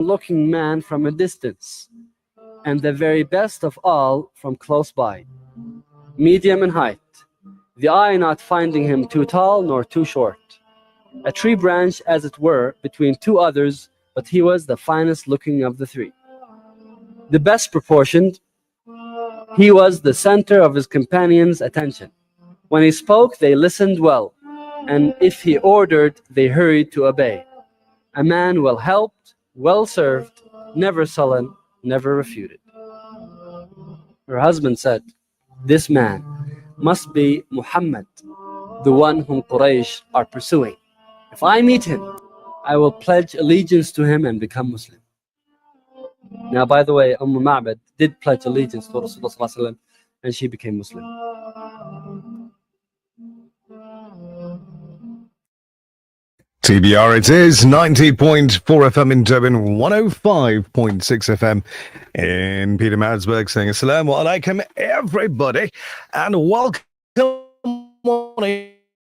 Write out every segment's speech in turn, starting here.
looking man from a distance, and the very best of all from close by, medium in height, the eye not finding him too tall nor too short, a tree branch as it were between two others, but he was the finest looking of the three. The best proportioned, he was the center of his companions' attention. When he spoke, they listened well, and if he ordered, they hurried to obey. A man well helped, well served, never sullen, never refuted. Her husband said, "This man must be Muhammad, the one whom Quraysh are pursuing. If I meet him, I will pledge allegiance to him and become Muslim." Now, by the way, Ma'bad did pledge allegiance to Rasulullah and she became Muslim. TBR it is, 90.4 FM in Durban, 105.6 FM in Peter Maritzburg, saying Assalamu alaikum everybody and welcome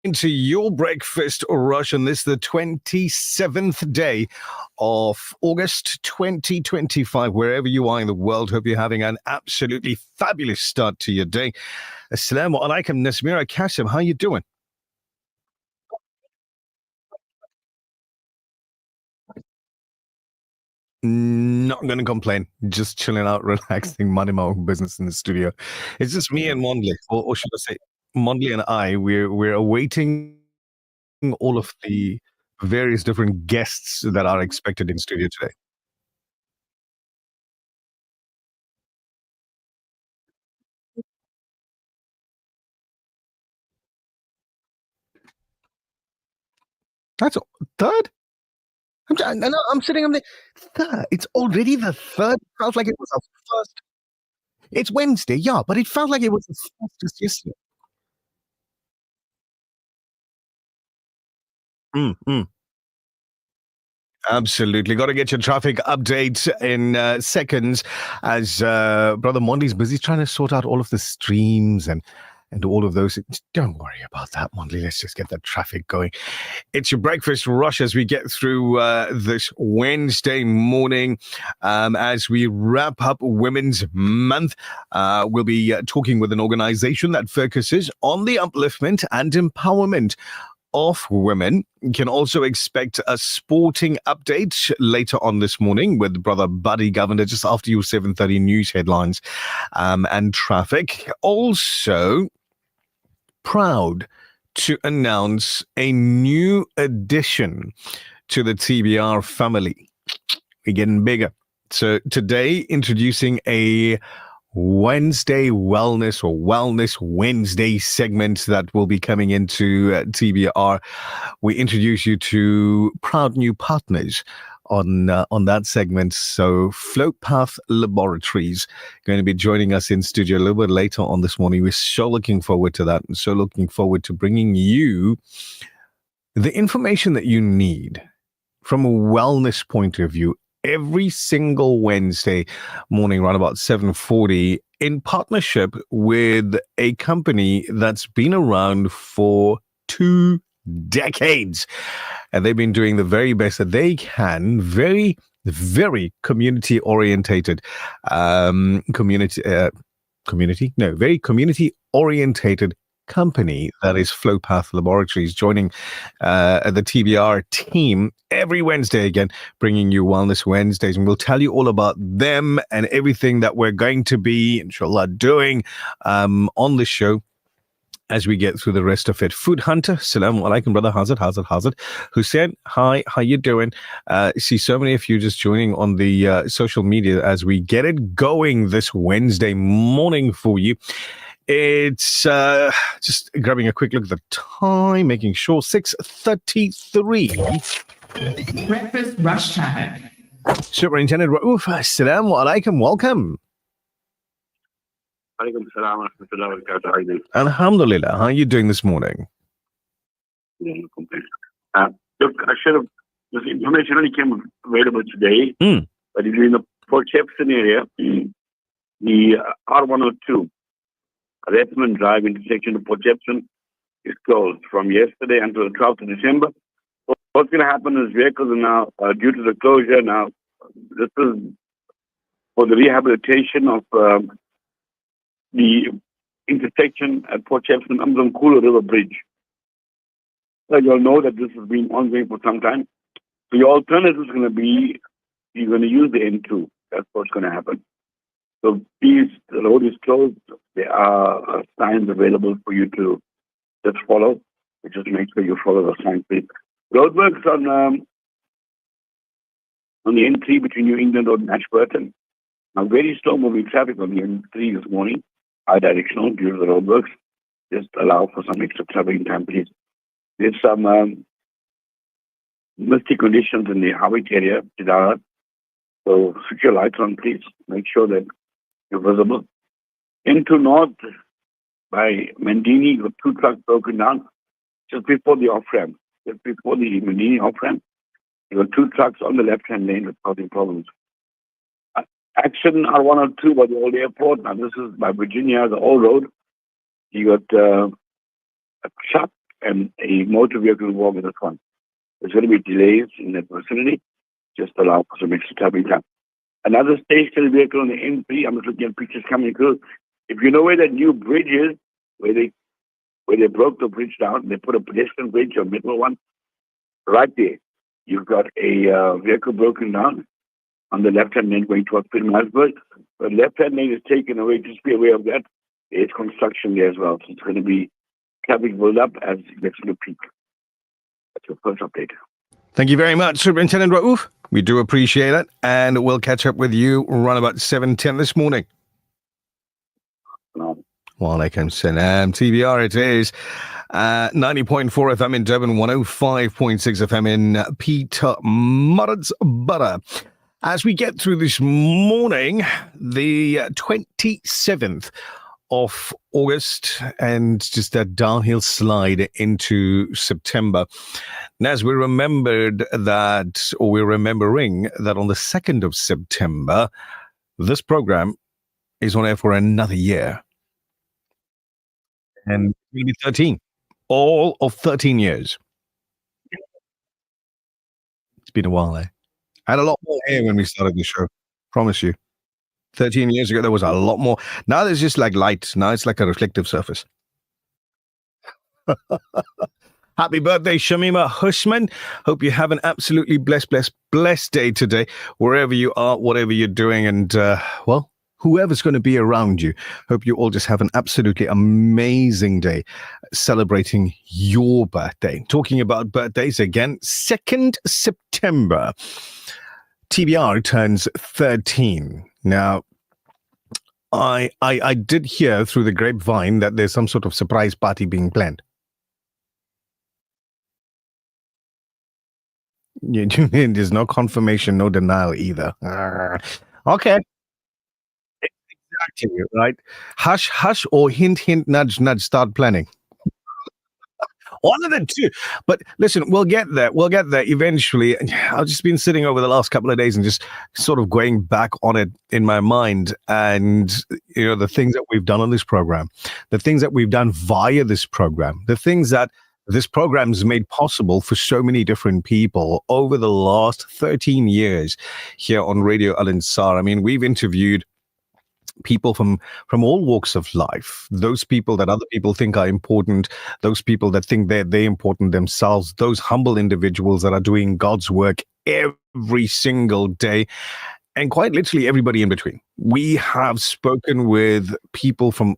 into your breakfast rush on this the 27th day of August 2025. Wherever you are in the world, hope you're having an absolutely fabulous start to your day. Assalamu alaikum Nasmira Kasim, how you doing? Not going to complain. Just chilling out, relaxing, minding my own business in the studio. It's just me and Mondley, or should I say, Mondley and I. We're awaiting all of the various different guests that are expected in studio today. That's third. I'm sitting on the third. It's already the third. It felt like it was the first. It's Wednesday, yeah, but it felt like it was the first just yesterday. Mm. Absolutely. Got to get your traffic update in seconds as Brother Mondi's busy trying to sort out all of the streams and all of those. Don't worry about that, Mondi. Let's just get the traffic going. It's your breakfast rush as we get through this Wednesday morning. As we wrap up Women's Month, we'll be talking with an organization that focuses on the upliftment and empowerment of women. You can also expect a sporting update later on this morning with Brother Buddy Governor just after your 7:30 news headlines and traffic. Also, proud to announce a new addition to the TBR family. We're getting bigger. So today, introducing a Wednesday Wellness or Wellness Wednesday segment that will be coming into TBR. We introduce you to proud new partners on that segment. So Float Path Laboratories going to be joining us in studio a little bit later on this morning. We're so looking forward to that and so looking forward to bringing you the information that you need from a wellness point of view every single Wednesday morning around about 7:40 in partnership with a company that's been around for 2 decades. And they've been doing the very best that they can, very, very community orientated, very community orientated company that is Flow Path Laboratories, joining the TBR team every Wednesday again, bringing you Wellness Wednesdays, and we'll tell you all about them and everything that we're going to be, inshallah, doing on the show as we get through the rest of it. Food Hunter, Salaam alaikum, brother Hazard. Hussein, hi, how you doing? See so many of you just joining on the social media as we get it going this Wednesday morning for you. It's just grabbing a quick look at the time, making sure 6:33. Breakfast rush traffic. Superintendent Raouf, assalamu alaikum, welcome. Alaikum salam wa rahmatullahi wa barakatuh. How are you doing? Alhamdulillah, how are you doing this morning? Yeah, no complaints. Look, I should have, this information only came available today, but if you're in the Port Shepstone area, the R102, Redmond Drive intersection to Port Shepstone is closed from yesterday until the 12th of December. What's going to happen is vehicles are now, due to the closure now, This is for the rehabilitation of the intersection at Port Shepstone Umzimkhulu River Bridge. So you'll know that this has been ongoing for some time. So your alternative is going to be you're going to use the N2. That's what's going to happen. So please, the road is closed. There are signs available for you to just follow. Just make sure you follow the signs, please. Roadworks on the N3 between New England Road and Ashburton. Now, very slow moving traffic on the N3 this morning, bi-directional due to the roadworks. Just allow for some extra traveling time, please. There's some misty conditions in the Howick area, Tidara. So switch your lights on, please. Make sure that you're visible. Into north by Mandini, with 2 trucks broken down just before the off-ramp. Just before the Mandini off-ramp, you got 2 trucks on the left-hand lane with causing problems. Action R102 by the old airport. Now, this is by Virginia, the old road. You got a truck and a motor vehicle involved in this one. There's going to be delays in that vicinity. Just allow for some extra traveling time. Another stationary vehicle on the N3. I'm just looking at pictures coming through. If you know where that new bridge is, where they broke the bridge down, they put a pedestrian bridge, a middle one, right there. You've got a vehicle broken down on the left-hand lane going towards Pietermaritzburg. The left-hand lane is taken away. Just be aware of that. There's construction there as well. So it's going to be traffic build up as it gets to the peak. That's your first update. Thank you very much, Superintendent Raouf. We do appreciate it, and we'll catch up with you around about 7:10 this morning. Walaikum salam. TBR it is. 90.4 FM in Durban, 105.6 FM in Pietermaritzburg. As we get through this morning, the 27th of August, and just that downhill slide into September. And as we remembered that, or we're remembering that on the 2nd of September, this program is on air for another year. And it will be 13. All of 13 years. It's been a while, eh? I had a lot more hair when we started the show. Promise you. 13 years ago, there was a lot more. Now there's just like light. Now it's like a reflective surface. Happy birthday, Shamima Hushman. Hope you have an absolutely blessed day today, wherever you are, whatever you're doing, and, well, whoever's going to be around you. Hope you all just have an absolutely amazing day celebrating your birthday. Talking about birthdays again, 2nd September. TBR turns 13. Now, I did hear through the grapevine that there's some sort of surprise party being planned. There's no confirmation, no denial either. Okay. Exactly, right? Hush, hush, or hint, hint, nudge, nudge, start planning. One of the two. But listen, we'll get there. We'll get there eventually. I've just been sitting over the last couple of days and just sort of going back on it in my mind. And, you know, the things that we've done on this program, the things that we've done via this program, the things that this program's made possible for so many different people over the last 13 years here on Radio Al Ansar. I mean, we've interviewed people from all walks of life, those people that other people think are important, those people that think they're important themselves, those humble individuals that are doing God's work every single day, and quite literally everybody in between. We have spoken with people from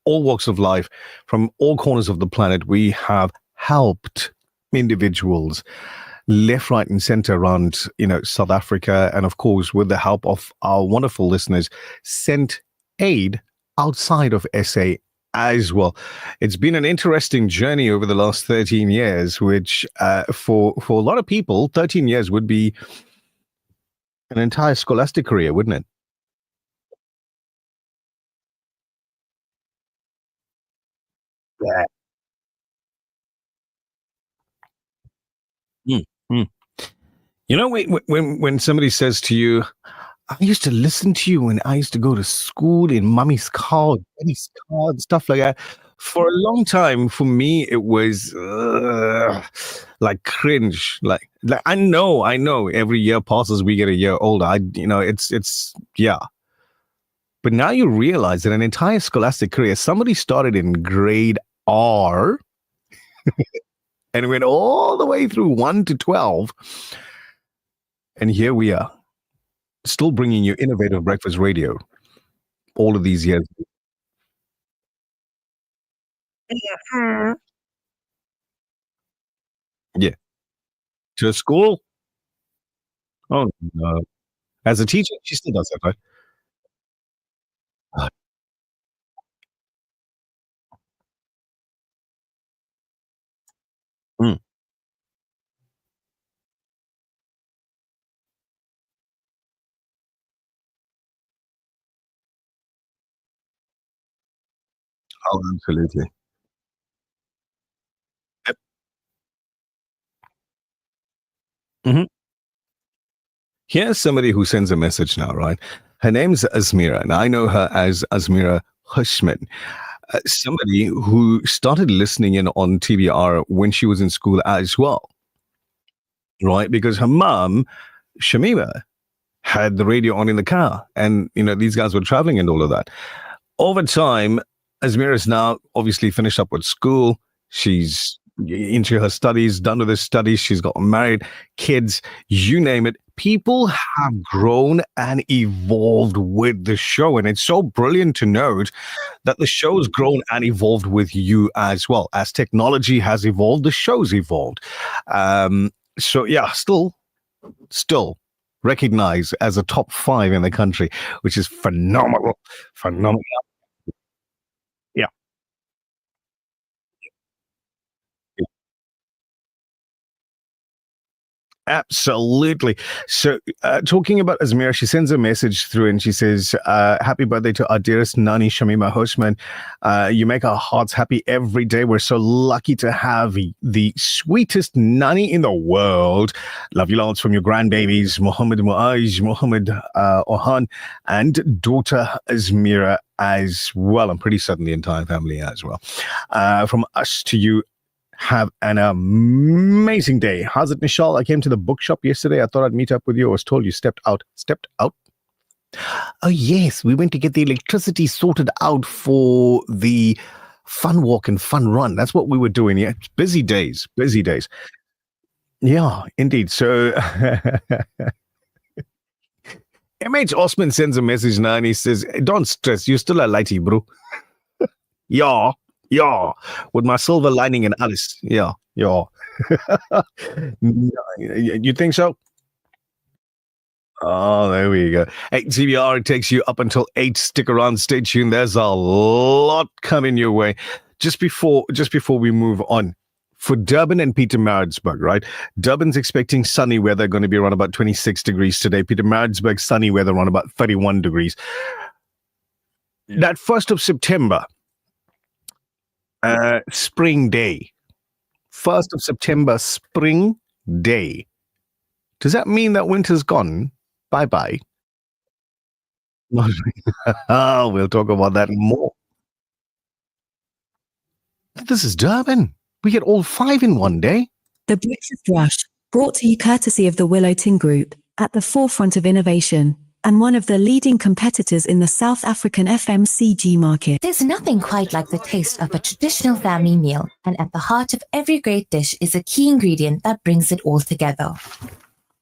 all walks of life, from all corners of the planet. We have helped individuals left, right, and center around, you know, South Africa, and of course, with the help of our wonderful listeners, sent aid outside of SA as well. It's been an interesting journey over the last 13 years, which for a lot of people, 13 years would be an entire scholastic career, wouldn't it? Yeah. You know, when somebody says to you, I used to listen to you when I used to go to school in mommy's car, daddy's car, and stuff like that. For a long time, for me, it was like cringe. Like I know. Every year passes, we get a year older. It's yeah. But now you realize that an entire scholastic career, somebody started in grade R and went all the way through 1 to 12. And here we are, still bringing you innovative breakfast radio all of these years. Yeah. To school? Oh, no. As a teacher, she still does that, right? Uh, mm. Oh, absolutely. Yep. Mhm. Here's somebody who sends a message now, right? Her name's Azmira, and I know her as Azmira Hushman. Somebody who started listening in on TBR when she was in school as well, right? Because her mom, Shamima, had the radio on in the car, and these guys were traveling and all of that. Over time, Azmira's now obviously finished up with school. She's into her studies, done with her studies. She's gotten married, kids, you name it. People have grown and evolved with the show. And it's so brilliant to note that the show's grown and evolved with you as well. As technology has evolved, the show's evolved. So yeah, still recognized as a top 5 in the country, which is phenomenal. Phenomenal. Yeah. Absolutely. So, talking about Azmira, she sends a message through and she says, happy birthday to our dearest Nani Shamima Hoshman. You make our hearts happy every day. We're so lucky to have the sweetest Nani in the world. Love you lots from your grandbabies, Mohammed Muaj, Mohammed Ohan, and daughter Azmira as well. I'm pretty certain the entire family as well. From us to you, have an amazing day. How's it, Nishal? I came to the bookshop yesterday. I thought I'd meet up with you. I was told you stepped out. Stepped out? Oh, yes. We went to get the electricity sorted out for the fun walk and fun run. That's what we were doing. Yeah, busy days. Busy days. Yeah, indeed. So MH Osman sends a message now and he says, don't stress. You're still a lighty, bro. Yeah. Yeah, with my silver lining and Alice. Yeah. You think so? Oh, there we go. Hey, TBR takes you up until 8. Stick around, stay tuned. There's a lot coming your way. Just before we move on, for Durban and Pietermaritzburg, right? Durban's expecting sunny weather, going to be around about 26 degrees today. Pietermaritzburg, sunny weather, around about 31 degrees. That 1st of September, spring day. 1st of September, spring day. Does that mean that winter's gone? Bye-bye. We'll talk about that more. This is Durban. We get all 5 in one day. The Breakfast Rush, brought to you courtesy of the Willow Tin Group, at the forefront of innovation, and one of the leading competitors in the South African FMCG market. There's nothing quite like the taste of a traditional family meal, and at the heart of every great dish is a key ingredient that brings it all together.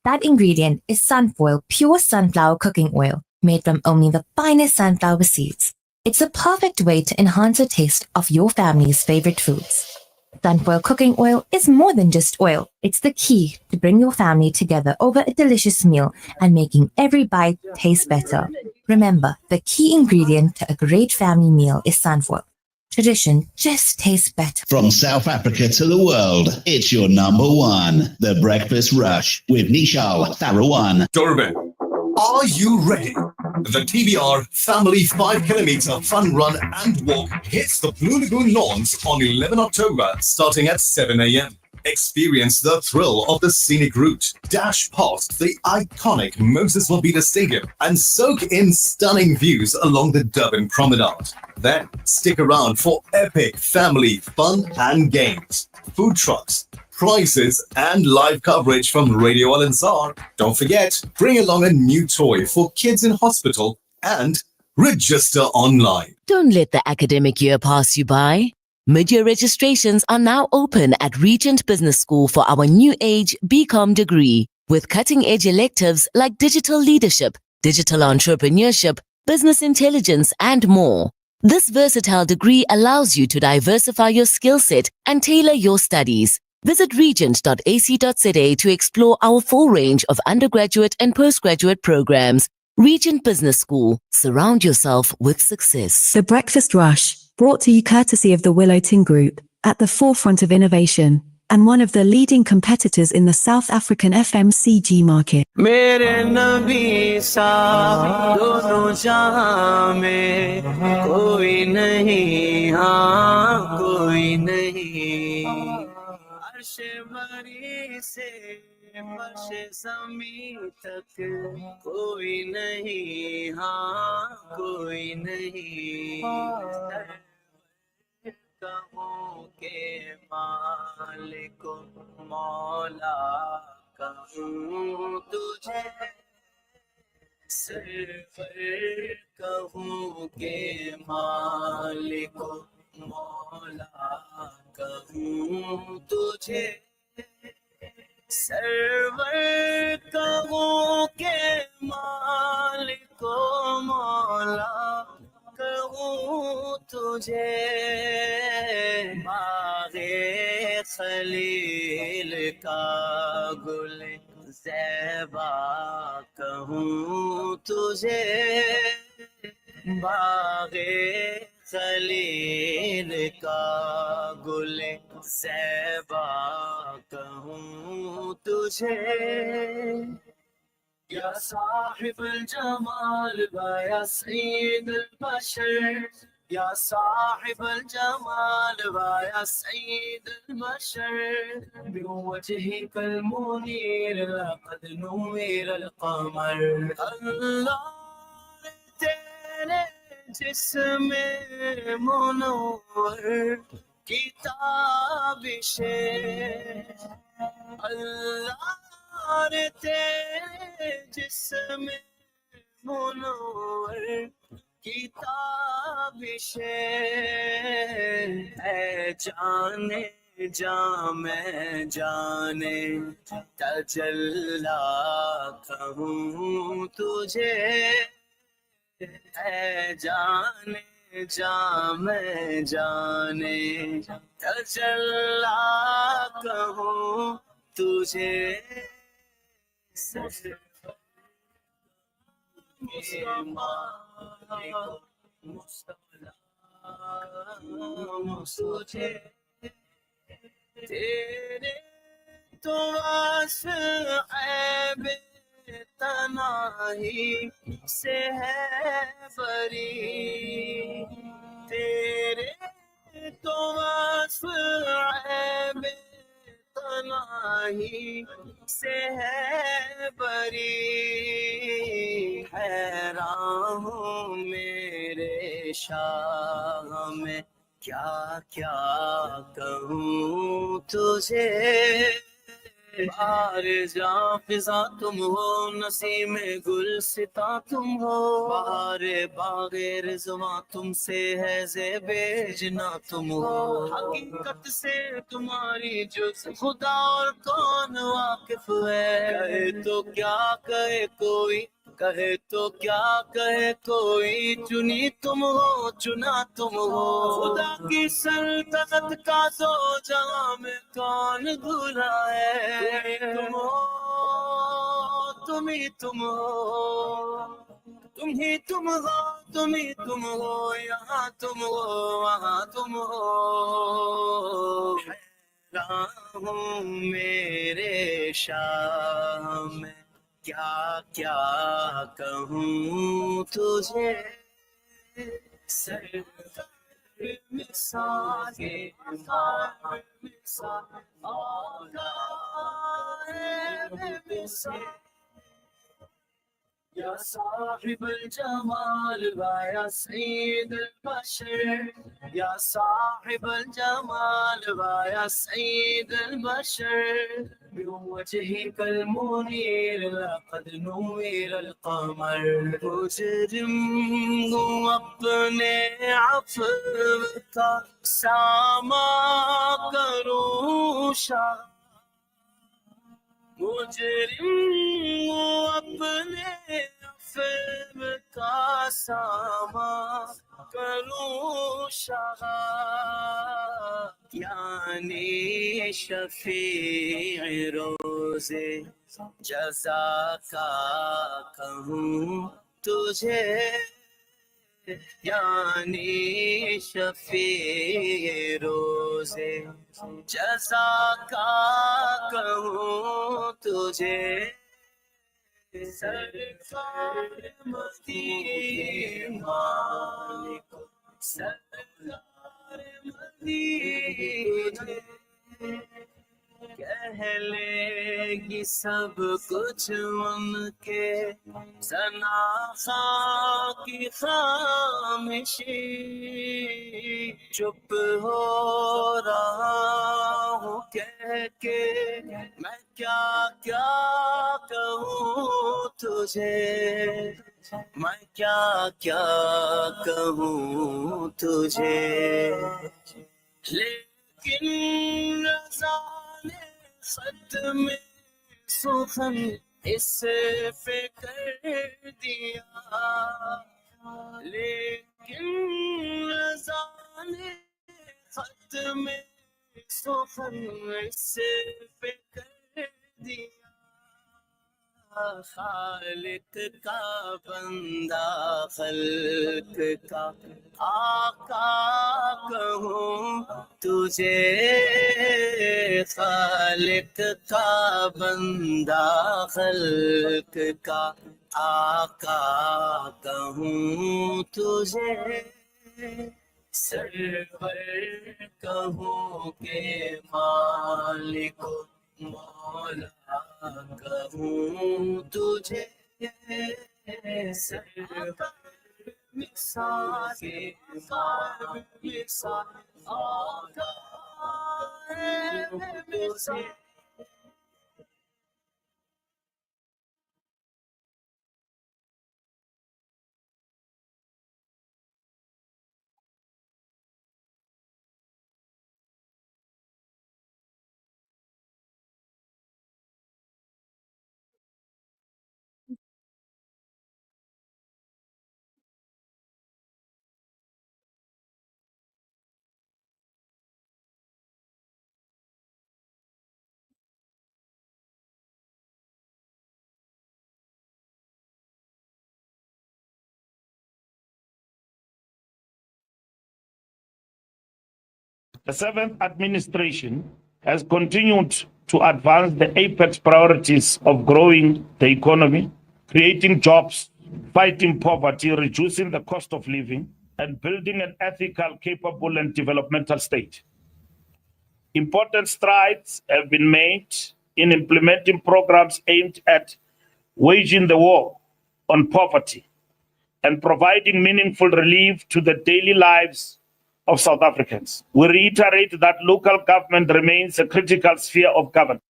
That ingredient is Sunfoil pure sunflower cooking oil, made from only the finest sunflower seeds. It's a perfect way to enhance the taste of your family's favorite foods. Sunfoil cooking oil is more than just oil. It's the key to bring your family together over a delicious meal and making every bite taste better. Remember, the key ingredient to a great family meal is Sunfoil. Tradition just tastes better. From South Africa to the world, it's your number one, The Breakfast Rush with Nishal Tharawan. Durban, are you ready? The TBR Family 5 km Fun Run and Walk hits the Blue Lagoon lawns on 11 October starting at 7 a.m. Experience the thrill of the scenic route. Dash past the iconic Moses Mabhida Stadium and soak in stunning views along the Durban Promenade. Then stick around for epic family fun and games, food trucks, prizes, and live coverage from Radio Al Ansar. Don't forget, bring along a new toy for kids in hospital and register online. Don't let the academic year pass you by. Mid-year registrations are now open at Regent Business School for our new age BCom degree with cutting-edge electives like digital leadership, digital entrepreneurship, business intelligence, and more. This versatile degree allows you to diversify your skill set and tailor your studies. Visit regent.ac.za to explore our full range of undergraduate and postgraduate programs. Regent Business School. Surround yourself with success. The Breakfast Rush, brought to you courtesy of the Willow Tin Group, at the forefront of innovation, and one of the leading competitors in the South African FMCG market. میرے نبی صاحب دونوں جہاں میں کوئی نہیں ہاں کوئی نہیں عرش بری سے فرش زمین تک کوئی نہیں ہاں کوئی نہیں کہوں کہ مالک مولا کہوں تجھے سرور کہوں کہ مالک مولا کہوں تجھے سرور کہوں کہ مالک مولا کہوں تجھے باغ خلیل کا گل زیبا کہوں تجھے باغ خلیل کا گل زیبا کہوں تجھے یا صاحب الجمال یا سید البشر یا صاحب الجمال یا سید البشر بوجهك المنير لقد نور القمر اللہ تیرے جسم منور کتابش اللہ تیرے جسم منور کتابش اے جانے جام جانے تجلا کہوں تجھے اے جانے جام جانے تجلا کہوں تجھے مجھے تیرے تو وصف عیب تنہائی سے ہے بری تیرے تو وصف عیب تنہائی سے ہے بری حیران ہوں میرے شاہ میں کیا کیا کہوں تجھے بہار جاں فضا تم ہو نسیم گل ستا تم ہو بہار باغ رضواں تم سے ہے زیب جنا تم ہو حقیقت سے تمہاری جز خدا اور کون واقف ہے کہے تو کیا کہے کوئی کہے تو کیا کہے کوئی چنی تم ہو چنا تم ہو خدا کی سلطنت کا تو جہاں میں کون بھولا ہے تم ہو تم ہی تم ہو تم ہی تم ہو تم ہی تم ہو یہاں تم ہو وہاں تم ہو حیران ہوں میرے شاہ میں کیا کیا کہوں تجھے سرور يا صاحب الجمال ويا سيد البشر يا صاحب الجمال ويا سيد البشر بوجهك المنير لقد نور القمر مجرم ہوں اپنے عفو کا ساما کروں شاہ مجرم ہوں اپنے عفو کا ساما کروں شاہ یعنی شفیع روز جزا کا کہوں تجھے یعنی شفیع روز جزا کا کہوں تجھے سرکار مدینہ مالک سرکار مدینہ کہہ لے گی سب کچھ ان کے ثنا کی خامشی چپ ہو رہا ہوں کہہ کے میں کیا کیا کہوں تجھے میں کیا کیا کہوں تجھے لیکن رضا نے خط میں سخن اس پہ کر دیا لیکن رضا نے خط میں سخن اس پہ کر دیا خالق کا بندہ خلق کا آقا کہوں تجھے خالق کا بندہ خلق کا آقا کہوں تجھے سرور کہوں کہ مالک مولا کہوں تجھے سرور مثال مثال آقا ہے مثال The seventh administration has continued to advance the apex priorities of growing the economy, creating jobs, fighting poverty, reducing the cost of living, and building an ethical, capable, and developmental state. Important strides have been made in implementing programs aimed at waging the war on poverty and providing meaningful relief to the daily lives of South Africans. We reiterate that local government remains a critical sphere of governance.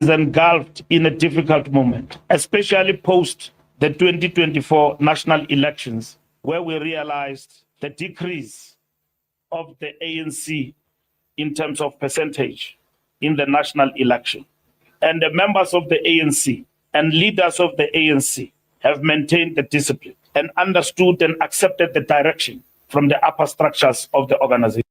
Is engulfed in a difficult moment, especially post the 2024 national elections, where we realized the decrease of the ANC in terms of percentage in the national election. And the members of the ANC and leaders of the ANC have maintained the discipline and understood and accepted the direction from the upper structures of the organization.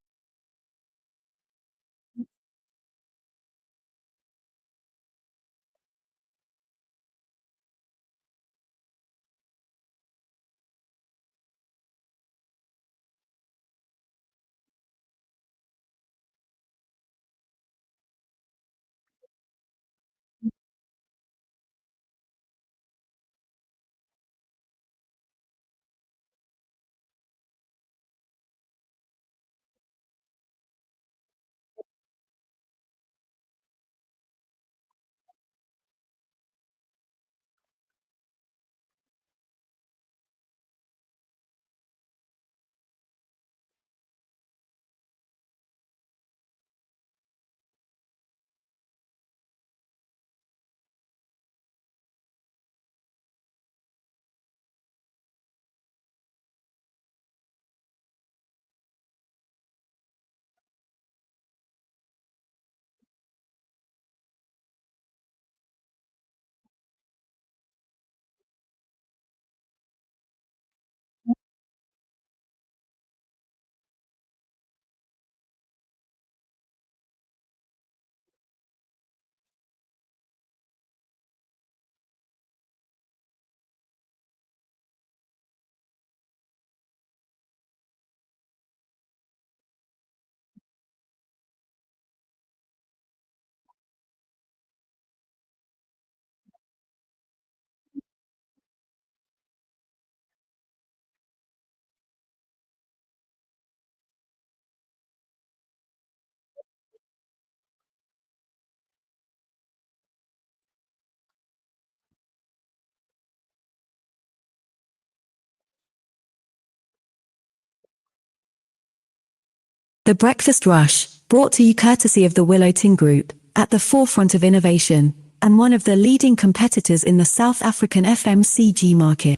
The Breakfast Rush, brought to you courtesy of the Willow Tin Group, at the forefront of innovation, and one of the leading competitors in the South African FMCG market.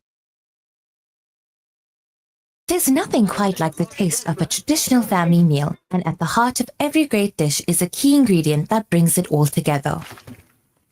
There's nothing quite like the taste of a traditional family meal, and at the heart of every great dish is a key ingredient that brings it all together.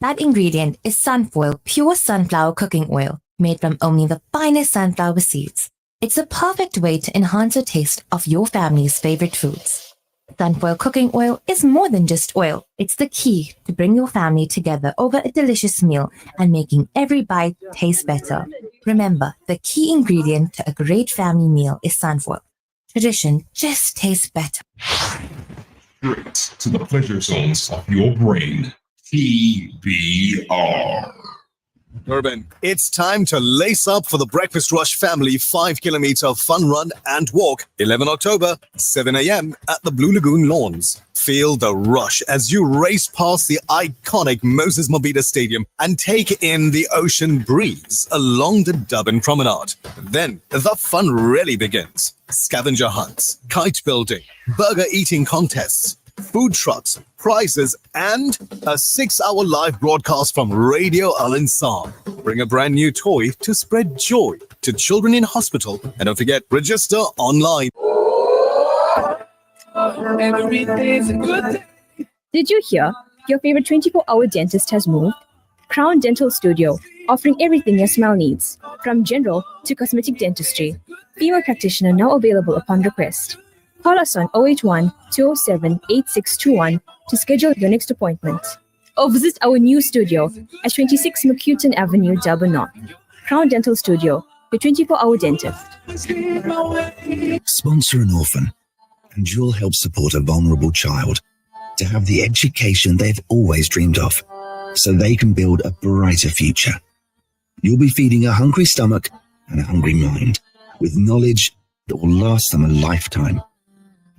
That ingredient is Sunfoil pure sunflower cooking oil, made from only the finest sunflower seeds. It's a perfect way to enhance the taste of your family's favorite foods. Sunfoil cooking oil is more than just oil. It's the key to bring your family together over a delicious meal and making every bite taste better. Remember, the key ingredient to a great family meal is sunfoil. Tradition just tastes better. Straight to the pleasure zones of your brain. TBR. Urban, it's time to lace up for the Breakfast Rush family 5-kilometer fun run and walk, 11 October, 7 a.m. at the Blue Lagoon Lawns. Feel the rush as you race past the iconic Moses Mabhida Stadium and take in the ocean breeze along the Durban Promenade. Then the fun really begins. Scavenger hunts, kite building, burger eating contests, food trucks, prizes, and a 6-hour live broadcast from Radio Al Insan. Bring a brand new toy to spread joy to children in hospital. And don't forget, register online. Did you hear? Your favorite 24-hour dentist has moved? Crown Dental Studio, offering everything your smile needs, from general to cosmetic dentistry. Female practitioner now available upon request. Call us on 081-207-8621 to schedule your next appointment. Or visit our new studio at 26 McCuton Avenue, Durban North. Crown Dental Studio, your 24-hour dentist. Sponsor an orphan, and you'll help support a vulnerable child to have the education they've always dreamed of, so they can build a brighter future. You'll be feeding a hungry stomach and a hungry mind with knowledge that will last them a lifetime.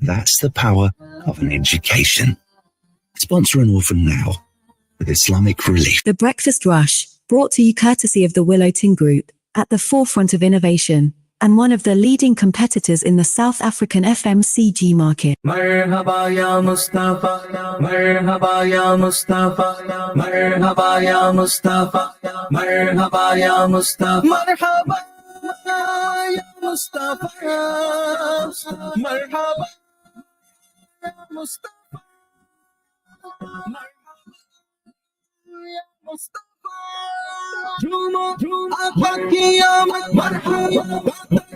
That's the power of an education. Sponsor an orphan now with Islamic Relief. The Breakfast Rush, brought to you courtesy of the Willow Tin Group, at the forefront of innovation, and one of the leading competitors in the South African FMCG market. Marhaba ya Mustafa, marhaba ya Mustafa, marhaba ya Mustafa, marhaba ya Mustafa, marhaba ya Mustafa, marhaba ya Mustafa, Juma, Qiyamah, marhaba,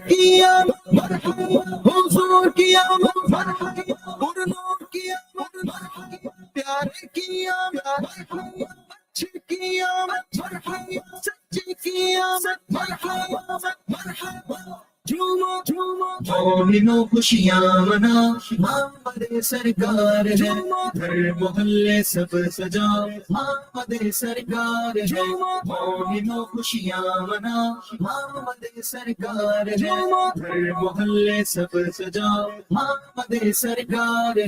Qiyamah, marhaba, Huzur Qiyamah, marhaba, Nur Qiyamah, marhaba, Pyare Qiyamah, marhaba, Achhe Qiyamah, marhaba, Sachi Qiyamah, marhaba, marhaba. Juma, मोमिनो खुशियाँ मना, मोहम्मद सरकार है, घर मोहल्ले सब सजा, मोहम्मद सरकार है, मोमिनो खुशियाँ मना, मोहम्मद सरकार है, घर मोहल्ले सब सजा, मोहम्मद सरकार है।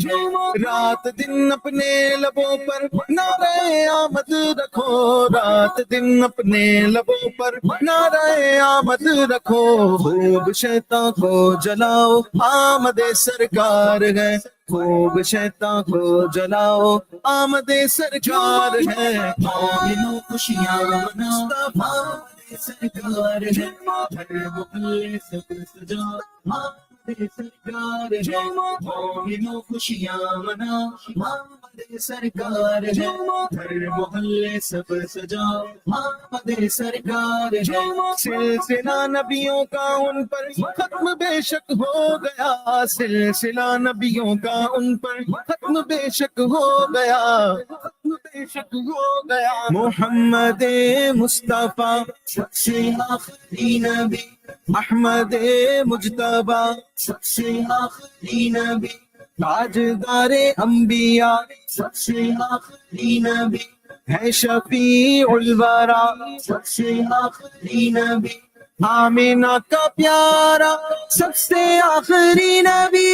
रात दिन अपने लबों पर नारे आमद रखो, रात दिन अपने लबों पर नारे आमद रखो, खूब शैतान को जलाओ, आमदे सरकार है, खूब शैतान को जलाओ, आमदे सरकार है। मोमिनो खुशियाँ मना, आमदे सरकार है, हर मोहल्ले सब सजा, आमदे सरकार है, मोमिनो खुशियाँ मना, आमदे सरकार है, हर मोहल्ले सब सजा, आमदे सरकार है। सिलसिला नबियों का उन पर खत्म बेशक हो गया, सिलसिला नबियों का उन पर खत्म बेशक हो गया, खत्म बेशक हो गया। मोहम्मद मुस्तफा सबसे आखिरी नबी, अहमद मुजतबा सबसे आखिरी नबी, ताजदारे अंबिया सबसे आखिरी नबी, है शफीउल वरा सबसे आखिरी नबी, आमिना का प्यारा सबसे आखिरी नबी,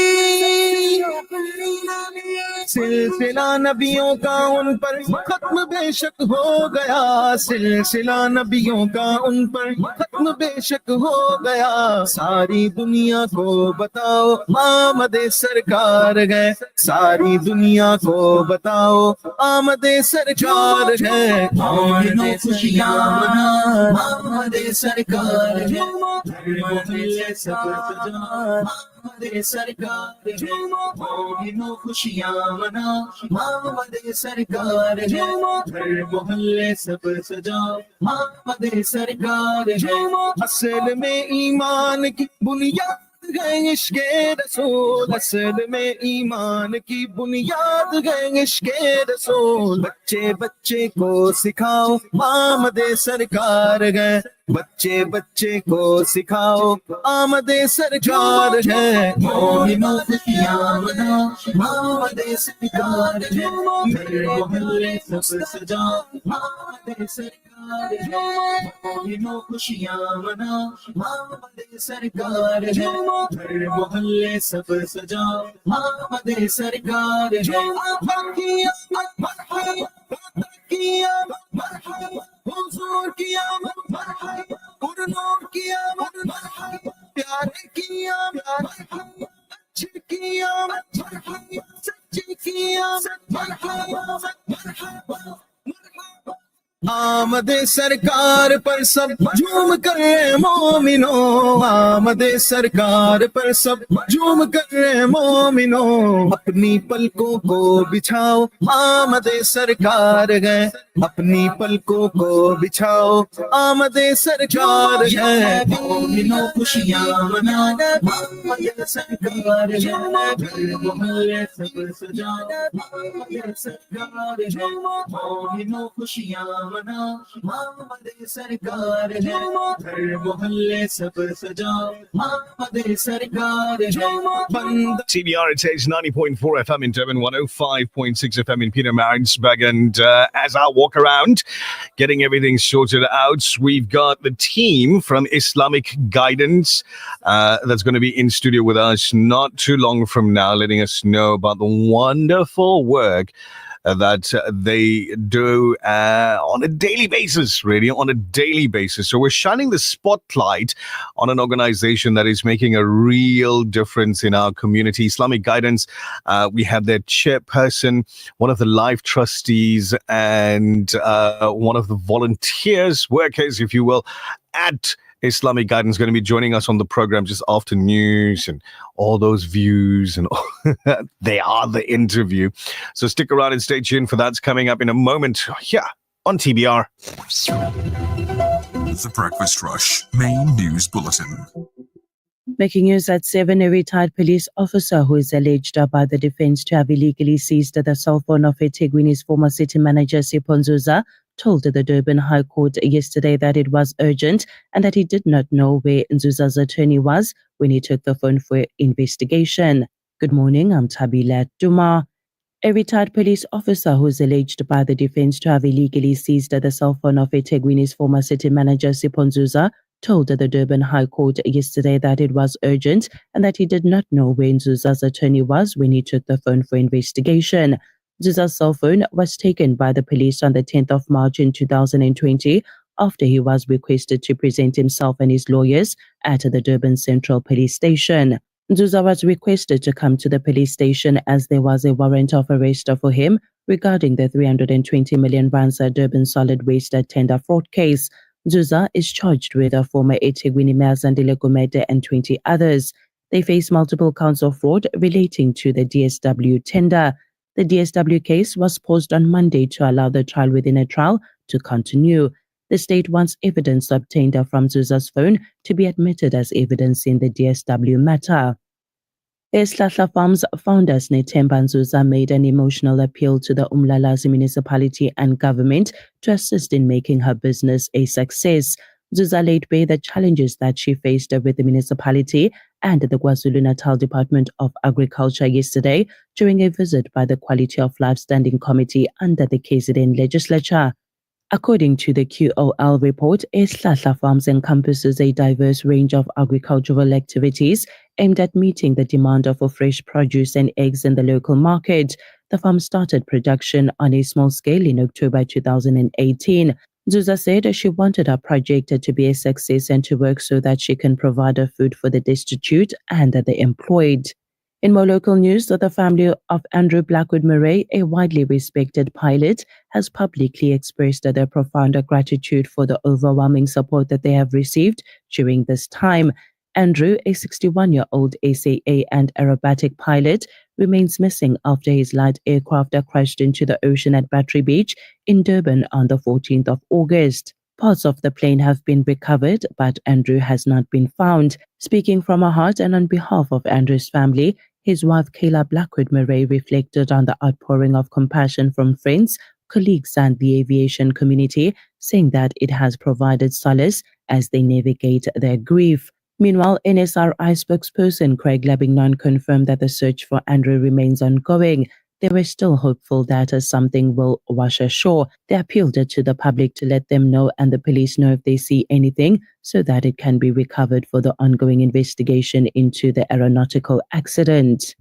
सिलसिला नबियों का उन पर खत्म बेशक हो गया सिलसिला नबियों का उन पर खत्म बेशक हो गया सारी दुनिया को बताओ आमदे सरकार है सारी दुनिया को बताओ आमदे सरकार है मोमिनो खुशियां मना आमदे सरकार है मोहल्ले सब सजा आमदे सरकार है मोमिनो खुशियां मना आमदे सरकार है हर मोहल्ले सब सजा आमदे सरकार है असल में ईमान की बुनियाद गए इश्के रसूल असल में ईमान की बुनियाद गए इश्के रसूल बच्चे बच्चे को सिखाओ आमदे सरकार गए बच्चे बच्चे को सिखाओ आमदे सरकार है मोमिनो खुशियां मना आमदे सरकार है मेरे मोहल्ले सब सजा आमदे सरकार है मोमिनो खुशियां मना आमदे सरकार है मेरे मोहल्ले सब सजा आमदे सरकार है हुजूर की आमद मरहबा नूर की आमद मरहबा प्यारे की आमद मरहबा अच्छी की आमद मरहबा सच्ची की आमद मरहबा मरहबा आमदे सरकार पर सब झूम कर मोमिनो आमदे सरकार पर सब झूम कर मोमिनो अपनी पलकों को बिछाओ आमदे सरकार है अपनी पलकों को बिछाओ आमदे सरकार है मोमिनो खुशियां मनाना आमदे सरकार है मोहल्ले सब सजा आमदे सरकार है मोमिनो खुशियां मना आमदे सरकार है हर मोहल्ले सब सजा आमदे सरकार है TBR, it says 90.4 FM in Durban, 105.6 FM in Peter Maritzburg. And as I walk around, getting everything sorted out, we've got the team from Islamic Guidance that's going to be in studio with us not too long from now, letting us know about the wonderful work that they do on a daily basis, really, on a daily basis. So we're shining the spotlight on an organization that is making a real difference in our community. Islamic Guidance, we have their chairperson, one of the life trustees, and one of the volunteers, workers, if you will, at Islamic Guidance going to be joining us on the program just after news and all those views and all. They are the interview. So stick around and stay tuned for that's coming up in a moment here on TBR. The Breakfast Rush Main News Bulletin. Making news at 7, a retired police officer who is alleged by the defense to have illegally seized the cell phone of eThekwini's former city manager Sipho Nzuza told the Durban High Court yesterday that it was urgent and that he did not know where Nzuza's attorney was when he took the phone for investigation. Good morning, I'm Tabila Duma. A retired police officer who is alleged by the defense to have illegally seized the cell phone of eThekwini's former city manager Sipho Nzuza told the Durban High Court yesterday that it was urgent and that he did not know where Nzuza's attorney was when he took the phone for investigation. Nzuza's cell phone was taken by the police on the 10th of March in 2020 after he was requested to present himself and his lawyers at the Durban Central Police Station. Nzuza was requested to come to the police station as there was a warrant of arrest for him regarding the 320 million rands Durban solid waste tender fraud case. Nzuza is charged with a former eThekwini Mayor Zandile Gumede and 20 others. They face multiple counts of fraud relating to the DSW tender. The DSW case was paused on Monday to allow the trial within a trial to continue. The state wants evidence obtained from Nzuza's phone to be admitted as evidence in the DSW matter. Esihlahla Farms founder Nethemba Nzuza made an emotional appeal to the Umlalazi municipality and government to assist in making her business a success. Nzuza laid bare the challenges that she faced with the municipality and the KwaZulu-Natal Department of Agriculture yesterday during a visit by the Quality of Life Standing Committee under the KZN legislature. According to the QOL report, Esihlahla Farms encompasses a diverse range of agricultural activities aimed at meeting the demand for fresh produce and eggs in the local market. The farm started production on a small scale in October 2018. Zuza said she wanted her project to be a success and to work so that she can provide food for the destitute and the employed. In more local news, the family of Andrew Blackwood Murray, a widely respected pilot, has publicly expressed their profound gratitude for the overwhelming support that they have received during this time. Andrew, a 61-year-old SAA and aerobatic pilot, remains missing after his light aircraft crashed into the ocean at Battery Beach in Durban on the 14th of August. Parts of the plane have been recovered, but Andrew has not been found. Speaking from her heart and on behalf of Andrew's family, his wife Kayla Blackwood Murray reflected on the outpouring of compassion from friends, colleagues, and the aviation community, saying that it has provided solace as they navigate their grief. Meanwhile, NSRI spokesperson Craig Labignon confirmed that the search for Andrew remains ongoing. They were still hopeful that something will wash ashore. They appealed to the public to let them know and the police know if they see anything so that it can be recovered for the ongoing investigation into the aeronautical accident.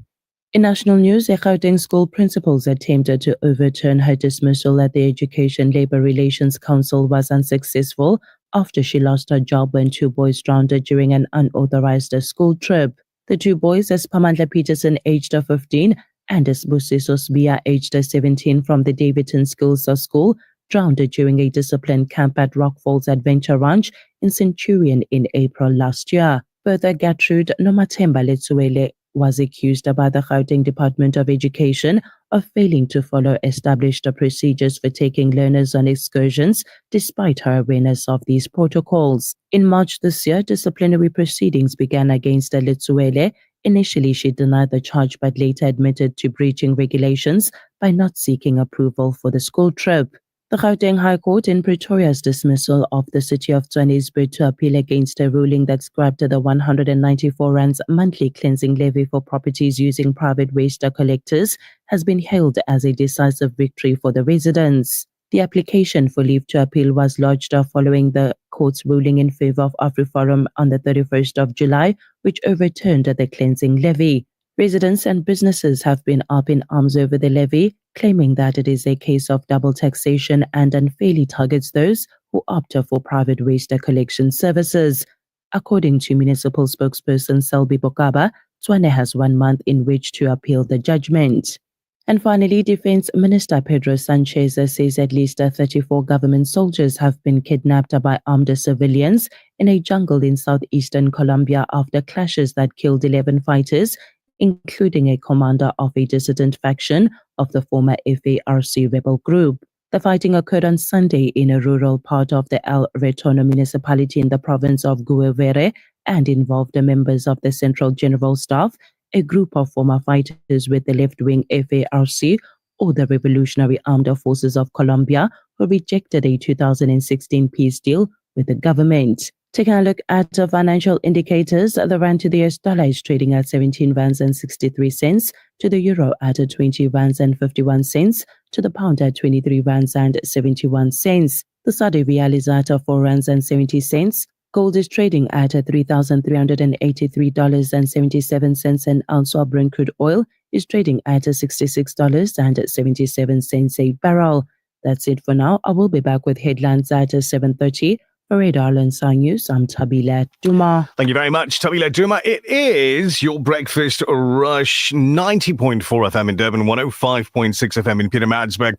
In national news, a Gauteng school principal's attempt to overturn her dismissal at the Education Labour Relations Council was unsuccessful after she lost her job when two boys drowned during an unauthorized school trip. The two boys, as Pamandla Peterson, aged 15, and as Busiso Sbia, aged 17, from the Davidson Skills School, drowned during a discipline camp at Rockfalls Adventure Ranch in Centurion in April last year. Further, Gertrude Nomathemba Letsuele was accused by the Gauteng Department of Education of failing to follow established procedures for taking learners on excursions, despite her awareness of these protocols. In March this year, disciplinary proceedings began against Letsuele. Initially, she denied the charge but later admitted to breaching regulations by not seeking approval for the school trip. The Gauteng High Court in Pretoria's dismissal of the City of Tshwane's bid to appeal against a ruling that scrapped the 194 rands monthly cleansing levy for properties using private waste collectors has been hailed as a decisive victory for the residents. The application for leave to appeal was lodged following the court's ruling in favor of AfriForum on the 31st of July, which overturned the cleansing levy. Residents and businesses have been up in arms over the levy, claiming that it is a case of double taxation and unfairly targets those who opt for private waste collection services. According to municipal spokesperson Selby Bokaba, Tshwane has 1 month in which to appeal the judgment. And finally, Defense Minister Pedro Sanchez says at least 34 government soldiers have been kidnapped by armed civilians in a jungle in southeastern Colombia after clashes that killed 11 fighters, including a commander of a dissident faction of the former FARC rebel group. The fighting occurred on Sunday in a rural part of the El Retorno municipality in the province of Guevere and involved members of the Central General Staff, a group of former fighters with the left-wing FARC or the Revolutionary Armed Forces of Colombia, who rejected a 2016 peace deal with the government. Taking a look at financial indicators, the rand to the US dollar is trading at 17 rands and 63 cents, to the euro at 20 rands and 51 cents, to the pound at 23 rands and 71 cents. The Saudi riyal is at 4 rands and 70 cents. Gold is trading at $3,383.77 an ounce, while Brent crude oil is trading at $66.77 a barrel. That's it for now. I will be back with headlines at 7:30. For Radar and Sign News, I'm Tabila Duma. Thank you very much, Tabila Duma. It is your breakfast rush, 90.4 FM in Durban, 105.6 FM in Pietermaritzburg.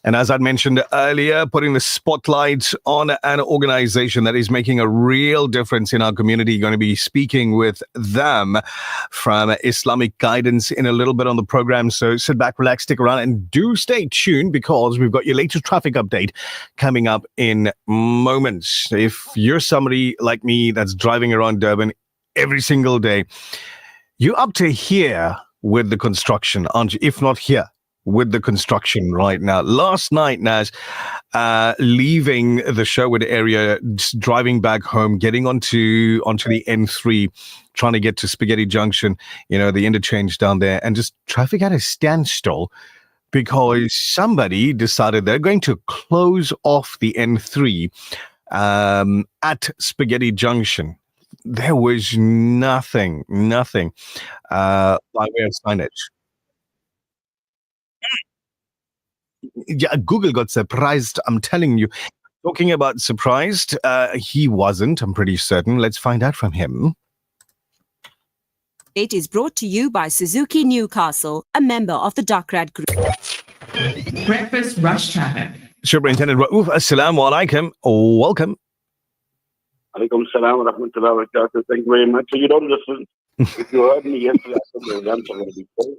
And as I mentioned earlier, putting the spotlight on an organization that is making a real difference in our community. Going to be speaking with them from Islamic Guidance in a little bit on the program. So sit back, relax, stick around, and do stay tuned because we've got your latest traffic update coming up in moments. If you're somebody like me that's driving around Durban every single day, you're up to here with the construction, aren't you? If not here with the construction right now. Last night, Naz, leaving the Sherwood area, driving back home, getting onto the N3, trying to get to Spaghetti Junction, the interchange down there, and just traffic at a standstill because somebody decided they're going to close off the N3 at Spaghetti Junction. There was nothing by way of signage. Yeah, Google got surprised. I'm telling you. Talking about surprised, he wasn't. I'm pretty certain. Let's find out from him. It is brought to you by Suzuki Newcastle, a member of the Duckrad Group. Breakfast rush traffic. Superintendent Raouf, assalamu alaikum. Welcome. Alaikum salam wa rahmatullahi wa barakatuh. Thank you very much. So you don't listen. If you heard me yesterday, I said the exams are going to be full.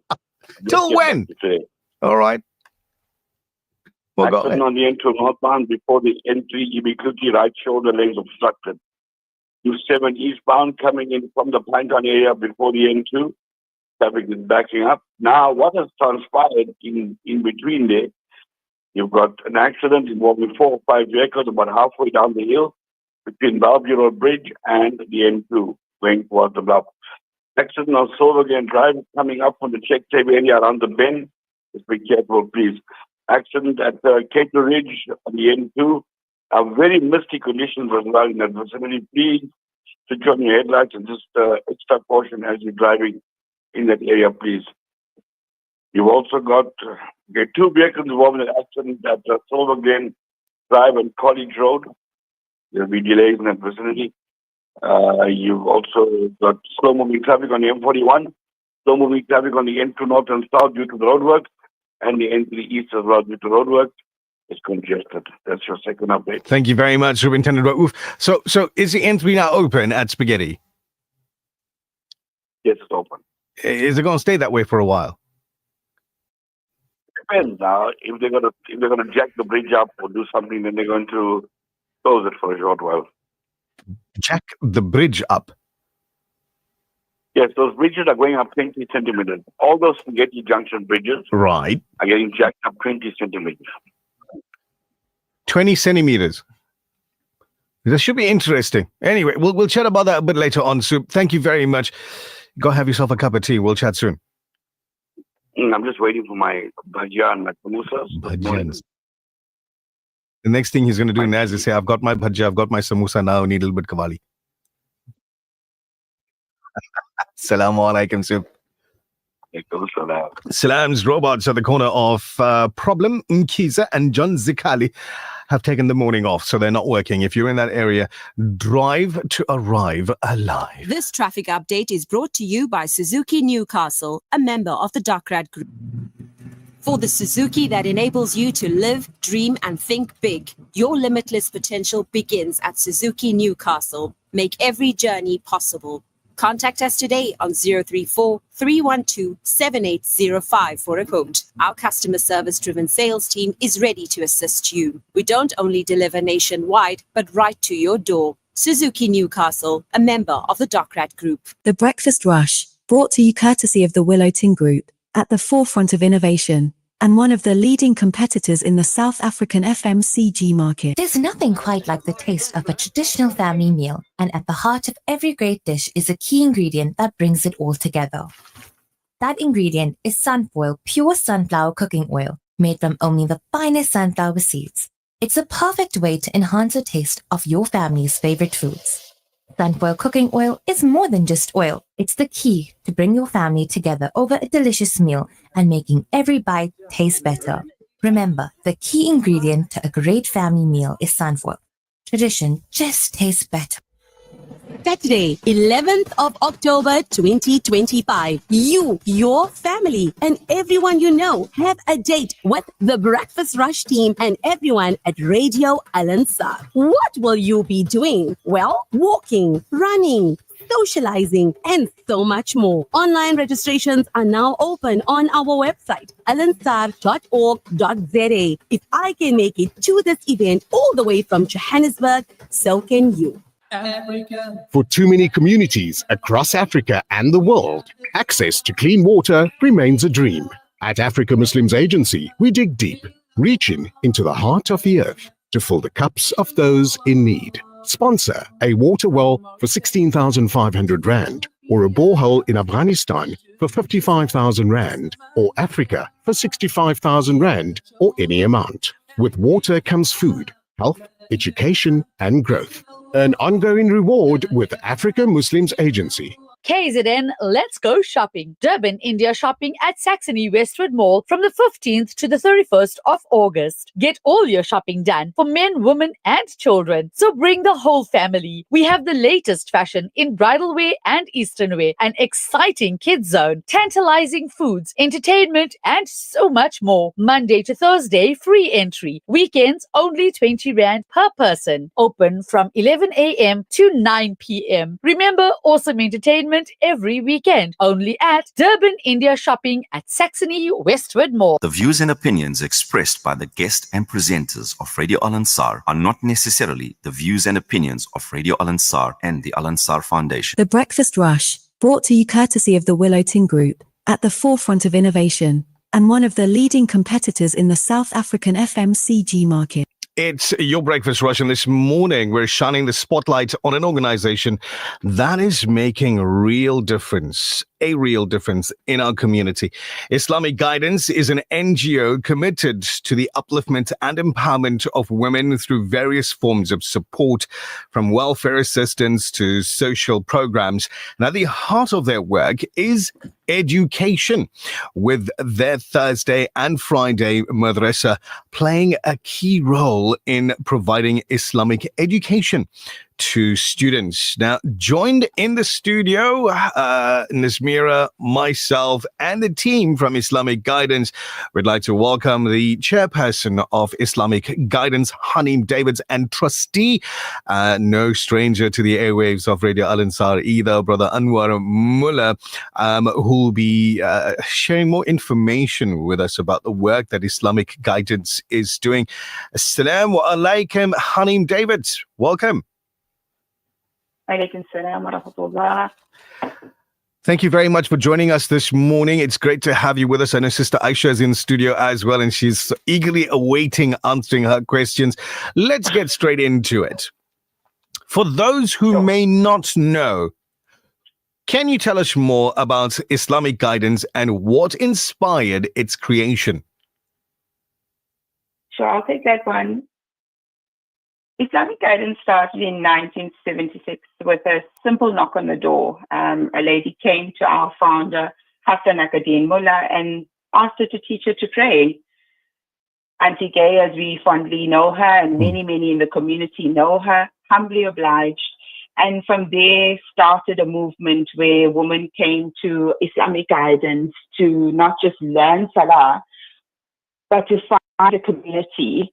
Till when? All right. Well, go Accident ahead. on the N2 northbound before the N3 Ibicuti right shoulder lanes obstructed. U7 eastbound coming in from the Pinetown area before the N2. Traffic is backing up. Now, what has transpired in between there? You've got an accident involving 4 or 5 vehicles about halfway down the hill between Bellevue Road Bridge and the N2 going towards the bluff. Accident on Silvergate Drive coming up from the check tape area around the bend. Just be careful, please. Accident at Cato Ridge on the N2. Very misty conditions as well in that vicinity. Please switch on your headlights and just extra caution as you're driving in that area, please. You've also got 2 vehicles involved in an accident at Silvergate Drive and College Road. There'll be delays in that vicinity. You've also got slow-moving traffic on the M41, slow-moving traffic on the N2 north and south due to the roadwork, and the N3 east as well due to roadwork. It's congested. That's your second update. Thank you very much, Superintendent Raouf. So is the N3 now open at Spaghetti? Yes, it's open. Is it going to stay that way for a while? Depends now. If they're gonna jack the bridge up or do something, then they're going to close it for a short while. Jack the bridge up? Yes, those bridges are going up 20 centimeters. All those Spaghetti Junction bridges Right. are getting jacked up 20 centimeters. 20 centimeters. This should be interesting. Anyway, we'll chat about that a bit later on, Soup. Thank you very much. Go have yourself a cup of tea. We'll chat soon. I'm just waiting for my bhajia and my samosas. Bhajans. The next thing he's going to do, Naz, is say, I've got my bhajia, I've got my samosa, now I need a little bit kawali. Assalamu alaikum, Soup. Salam's robots at the corner of Problem, Mkiza and John Zikali have taken the morning off, so they're not working. If you're in that area, drive to arrive alive. This traffic update is brought to you by Suzuki Newcastle, a member of the Duckrad Group. For the Suzuki that enables you to live, dream, and think big, your limitless potential begins at Suzuki Newcastle. Make every journey possible. Contact us today on 034-312-7805 for a quote. Our customer service-driven sales team is ready to assist you. We don't only deliver nationwide, but right to your door. Suzuki Newcastle, a member of the Duckrad Group. The Breakfast Rush, brought to you courtesy of the Willow Tin Group, at the forefront of innovation, and one of the leading competitors in the South African FMCG market. There's nothing quite like the taste of a traditional family meal, and at the heart of every great dish is a key ingredient that brings it all together. That ingredient is Sunfoil pure sunflower cooking oil, made from only the finest sunflower seeds. It's a perfect way to enhance the taste of your family's favorite foods. Sunfoil cooking oil is more than just oil. It's the key to bring your family together over a delicious meal and making every bite taste better. Remember, the key ingredient to a great family meal is sunfoil. Tradition just tastes better. Saturday, 11th of October 2025. You, your family, and everyone you know have a date with the Breakfast Rush team and everyone at Radio Al-Ansar. What will you be doing? Well, walking, running, socializing, and so much more. Online registrations are now open on our website, alansar.org.za. If I can make it to this event all the way from Johannesburg, so can you. For too many communities across Africa and the world, access to clean water remains a dream. At Africa Muslims Agency, we dig deep, reaching into the heart of the earth to fill the cups of those in need. Sponsor a water well for 16,500 Rand, or a borehole in Afghanistan for 55,000 Rand, or Africa for 65,000 Rand, or any amount. With water comes food, health, education, and growth. An ongoing reward with Africa Muslims Agency. KZN, let's go shopping. Durban India shopping at Saxony Westwood Mall from the 15th to the 31st of August. Get all your shopping done for men, women, and children. So bring the whole family. We have the latest fashion in bridal wear and Eastern wear, an exciting kids zone, tantalizing foods, entertainment, and so much more. Monday to Thursday, free entry. Weekends, only 20 Rand per person. Open from 11 a.m. to 9 p.m. Remember, awesome entertainment every weekend. Only at Durban India Shopping at Saxony Westwood Mall. The views and opinions expressed by the guest and presenters of Radio Al Ansar are not necessarily the views and opinions of Radio Al Ansar and the Al Ansar Foundation. The Breakfast Rush, brought to you courtesy of the Willow Tin Group, at the forefront of innovation, and one of the leading competitors in the South African FMCG market. It's your Breakfast Rush, and this morning we're shining the spotlight on an organization that is making a real difference in our community. Islamic Guidance is an NGO committed to the upliftment and empowerment of women through various forms of support, from welfare assistance to social programs. And at the heart of their work is education, with their Thursday and Friday madrasa playing a key role in providing Islamic education to students. Now, joined in the studio, Nazmira, myself, and the team from Islamic Guidance, we'd like to welcome the chairperson of Islamic Guidance, Hanim Davids, and trustee, no stranger to the airwaves of Radio Al Ansar either, Brother Anwar Mullah, who'll be sharing more information with us about the work that Islamic Guidance is doing. Assalamu alaikum, Hanim Davids. Welcome. Thank you very much for joining us this morning. It's great to have you with us. I know Sister Aisha is in the studio as well, and she's eagerly awaiting answering her questions. Let's get straight into it. For those who may not know, can you tell us more about Islamic Guidance and what inspired its creation? Sure, I'll take that one. Islamic Guidance started in 1976 with a simple knock on the door. A lady came to our founder, Hassan Akadin Mullah, and asked her to teach her to pray. Auntie Gay, as we fondly know her, and many in the community know her, humbly obliged. And from there started a movement where women came to Islamic Guidance to not just learn Salah, but to find a community.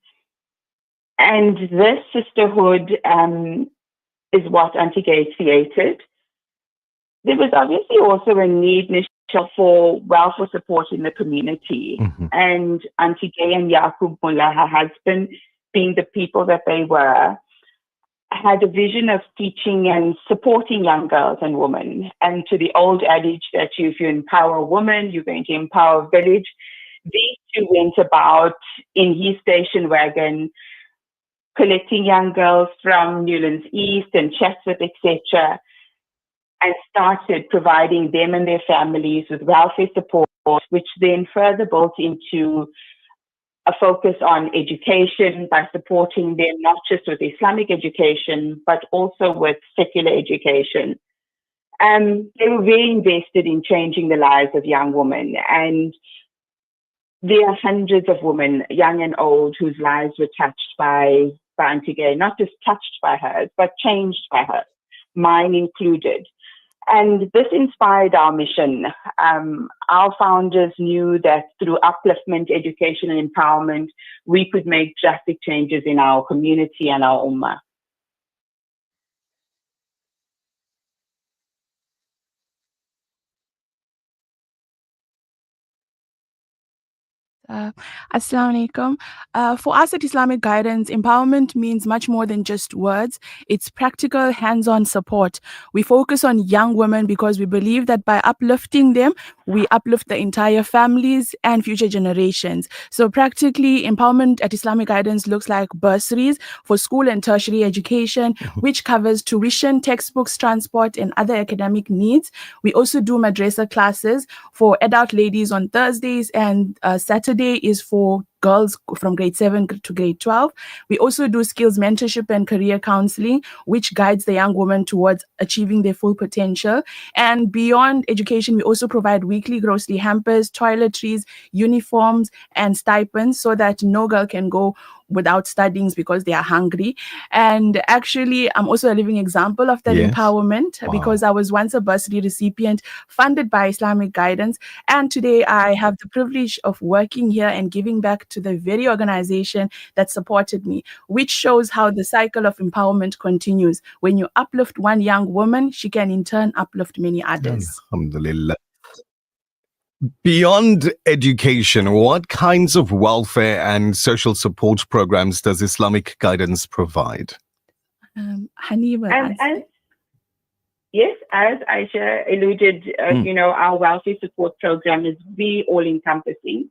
And this sisterhood is what Auntie Gay created. There was obviously also a need for welfare support in the community. And Auntie Gay and Yaqub Mullah, her husband, being the people that they were, had a vision of teaching and supporting young girls and women. And to the old adage that if you empower a woman, you're going to empower a village, these two went about in his station wagon, collecting young girls from Newlands East and Chatsworth, etc., and started providing them and their families with welfare support, which then further built into a focus on education by supporting them not just with Islamic education, but also with secular education. They were very invested in changing the lives of young women, and there are hundreds of women, young and old, whose lives were touched by Auntie Gay, not just touched by hers, but changed by her, mine included. And this inspired our mission. Our founders knew that through upliftment, education, and empowerment, we could make drastic changes in our community and our ummah. Assalamu alaikum. For us at Islamic Guidance, empowerment means much more than just words. It's practical, hands-on support. We focus on young women because we believe that by uplifting them, we uplift the entire families and future generations. So practically, empowerment at Islamic Guidance looks like bursaries for school and tertiary education, which covers tuition, textbooks, transport, and other academic needs. We also do madrasa classes for adult ladies on Thursdays, and Saturday is for girls from grade 7 to grade 12. We also do skills mentorship and career counseling, which guides the young woman towards achieving their full potential. And beyond education, we also provide weekly grocery hampers, toiletries, uniforms, and stipends so that no girl can go without studying because they are hungry. And actually, I'm also a living example of that empowerment because I was once a bursary recipient funded by Islamic Guidance. And today I have the privilege of working here and giving back to the very organization that supported me, which shows how the cycle of empowerment continues. When you uplift one young woman, she can in turn uplift many others. Alhamdulillah. Beyond education, what kinds of welfare and social support programs does Islamic Guidance provide? Hani will answer. Yes, as Aisha alluded, our welfare support program is very all-encompassing.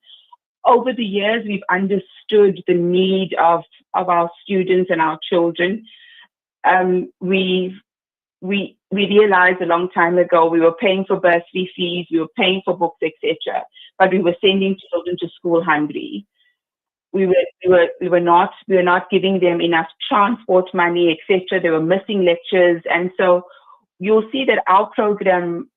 Over the years, we've understood the need of our students and our children. We realized a long time ago we were paying for bursary fees, we were paying for books, etc., but we were sending children to school hungry. We were not giving them enough transport money, etc. They were missing lectures, and so you'll see that our program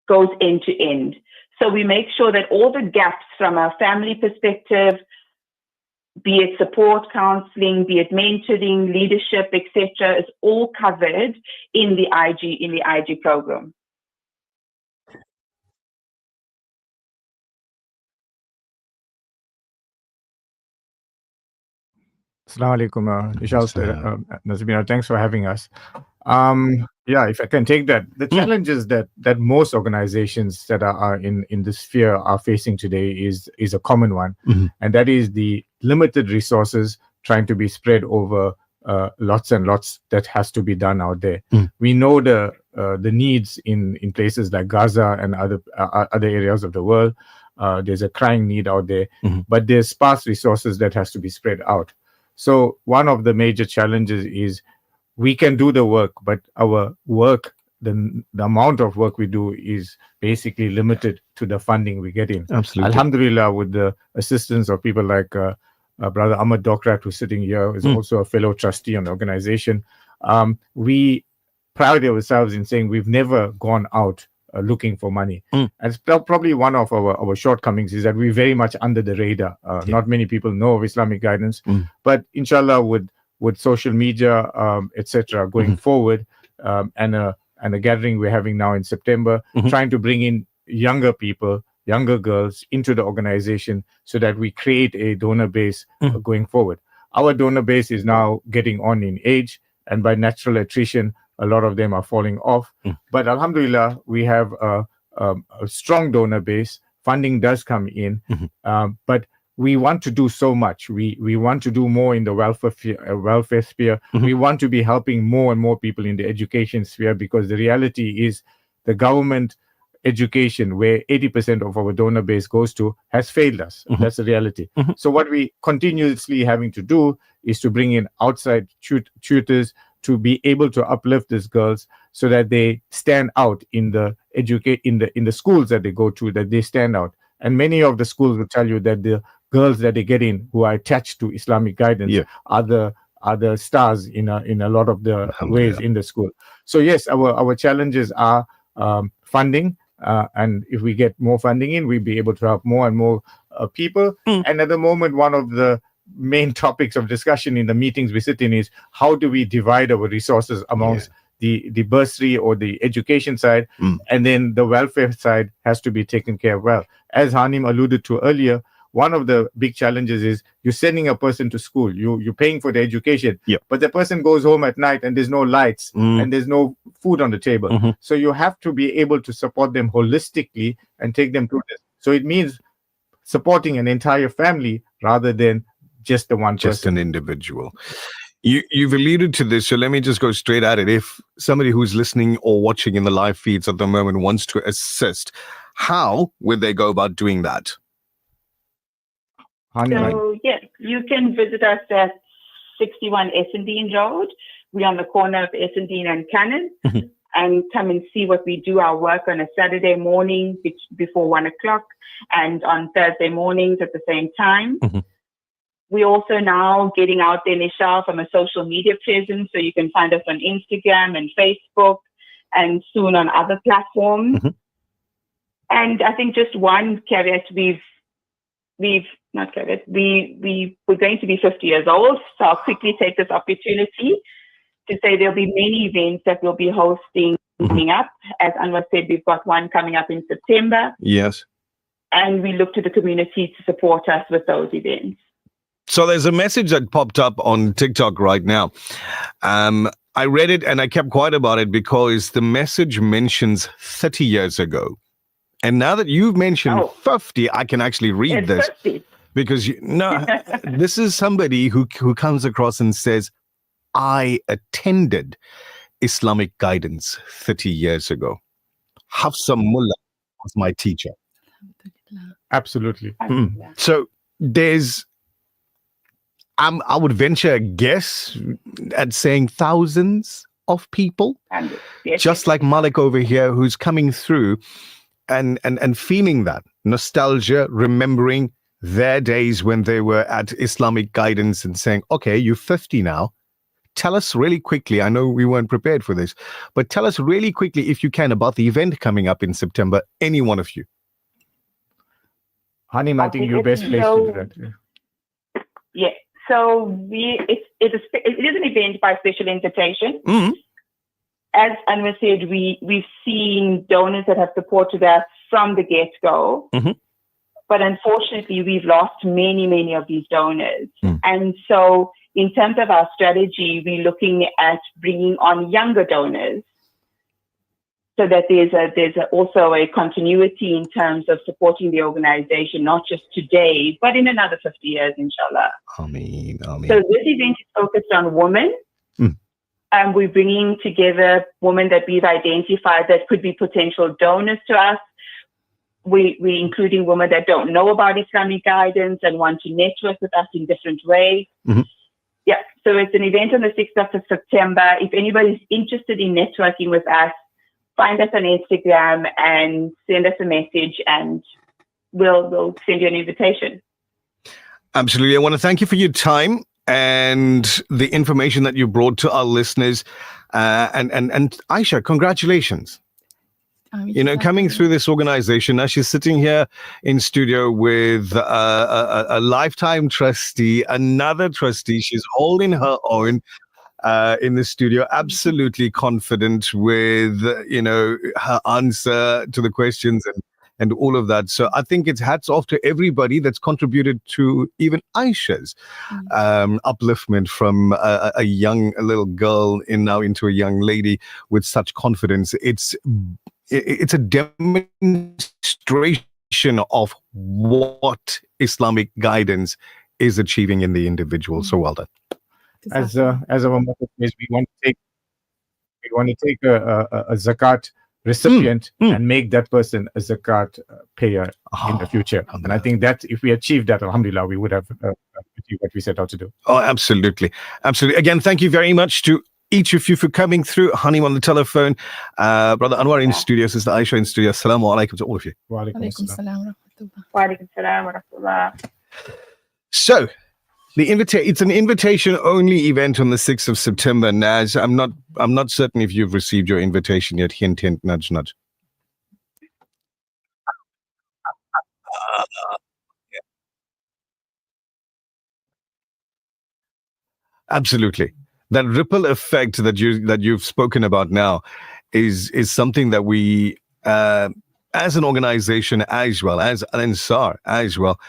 goes end to end. So we make sure that all the gaps from a family perspective, be it support, counseling, be it mentoring, leadership, etc., is all covered in the IG program. Assalamu alaikum, Nazmina, thanks for having us. If I can take that, the challenges that most organizations that are in this sphere are facing today is a common one, and that is the limited resources trying to be spread over lots and lots that has to be done out there. We know the needs in places like Gaza and other areas of the world. There's a crying need out there, but there's sparse resources that has to be spread out. So one of the major challenges is we can do the work, but our work, the amount of work we do is basically limited to the funding we get in. Absolutely. Alhamdulillah, with the assistance of people like Brother Ahmad Dokrat, who's sitting here, is also a fellow trustee on the organization. We pride ourselves in saying we've never gone out looking for money. And it's probably one of our shortcomings is that we're very much under the radar. Not many people know of Islamic Guidance, but inshallah with social media, etc., going forward, and a gathering we're having now in September, trying to bring in younger people, younger girls into the organization so that we create a donor base going forward. Our donor base is now getting on in age, and by natural attrition, a lot of them are falling off. But alhamdulillah, we have a strong donor base. Funding does come in, but we want to do so much. We want to do more in the welfare sphere. We want to be helping more and more people in the education sphere, because the reality is the government education, where 80% of our donor base goes to, has failed us. That's the reality. So what we continuously having to do is to bring in outside tutors to be able to uplift these girls so that they stand out in the in the schools that they go to, that they stand out. And many of the schools will tell you that the girls that they get in who are attached to Islamic Guidance are the stars in a lot of the ways in the school. So yes, our challenges are funding, and if we get more funding in, we'll be able to help more and more people. And at the moment, one of the main topics of discussion in the meetings we sit in is how do we divide our resources amongst the bursary or the education side, and then the welfare side has to be taken care of well. As Hanim alluded to earlier, one of the big challenges is you're sending a person to school, you're paying for the education, but the person goes home at night and there's no lights and there's no food on the table. So you have to be able to support them holistically and take them through this. So it means supporting an entire family rather than just the one person. Just an individual. You've alluded to this, so let me just go straight at it. If somebody who's listening or watching in the live feeds at the moment wants to assist, how would they go about doing that? So, yes, you can visit us at 61 Essendine Road. We're on the corner of Essendine and Cannon. and come and see what we do, our work on a Saturday morning before 1 o'clock and on Thursday mornings at the same time. We're also now getting out there, Nishal, from a social media presence. So you can find us on Instagram and Facebook and soon on other platforms. And I think just one caveat, we're going to be 50 years old. So I'll quickly take this opportunity to say there'll be many events that we'll be hosting coming up. As Anwar said, we've got one coming up in September. Yes. And we look to the community to support us with those events. So there's a message that popped up on TikTok right now. I read it and I kept quiet about it because the message mentions 30 years ago. And now that you've mentioned 50, I can actually read this. 50. Because this is somebody who comes across and says, I attended Islamic guidance 30 years ago. Hafsa Mullah was my teacher. Absolutely. So there's, I would venture a guess at saying thousands of people, just like Malik over here, who's coming through and feeling that nostalgia, remembering their days when they were at Islamic guidance and saying, okay, you're 50 now. Tell us really quickly, I know we weren't prepared for this, but tell us really quickly, if you can, about the event coming up in September, any one of you. Hanim, I think you're best placed to do that. Yeah. So it is an event by special invitation. As Anwar said, we've seen donors that have supported us from the get-go. But unfortunately, we've lost many of these donors. And so in terms of our strategy, we're looking at bringing on younger donors so that there's also a continuity in terms of supporting the organization, not just today, but in another 50 years, inshallah. Ameen. So this event is focused on women. And we're bringing together women that we've identified that could be potential donors to us. We're including women that don't know about Islamic guidance and want to network with us in different ways. Yeah, so it's an event on the 6th of September. If anybody's interested in networking with us, find us on Instagram and send us a message and we'll send you an invitation. Absolutely. I want to thank you for your time and the information that you brought to our listeners. And Aisha, congratulations. Coming through this organization, now she's sitting here in studio with a lifetime trustee, another trustee. She's holding her own in the studio, absolutely confident with, her answer to the questions and all of that. So I think it's hats off to everybody that's contributed to even Aisha's upliftment from a little girl now into a young lady with such confidence. It's a demonstration of what Islamic guidance is achieving in the individual. So well done. As our motto says, we want to take a zakat recipient and make that person a zakat payer in the future. And I think that if we achieve that, alhamdulillah, we would have achieved what we set out to do. Oh, absolutely. Absolutely. Again, thank you very much to each of you for coming through. Hanim on the telephone, Brother Anwar in studio, Sister Aisha in studio. Assalamu alaikum to all of you. Wa alaikum salam wa rahmatullah. So, it's an invitation-only event on the 6th of September. Naz, I'm not certain if you've received your invitation yet. Hint, hint, nudge, nudge. Absolutely. That ripple effect that you've spoken about now is something that we, as an organization as well, as Al Ansar as well,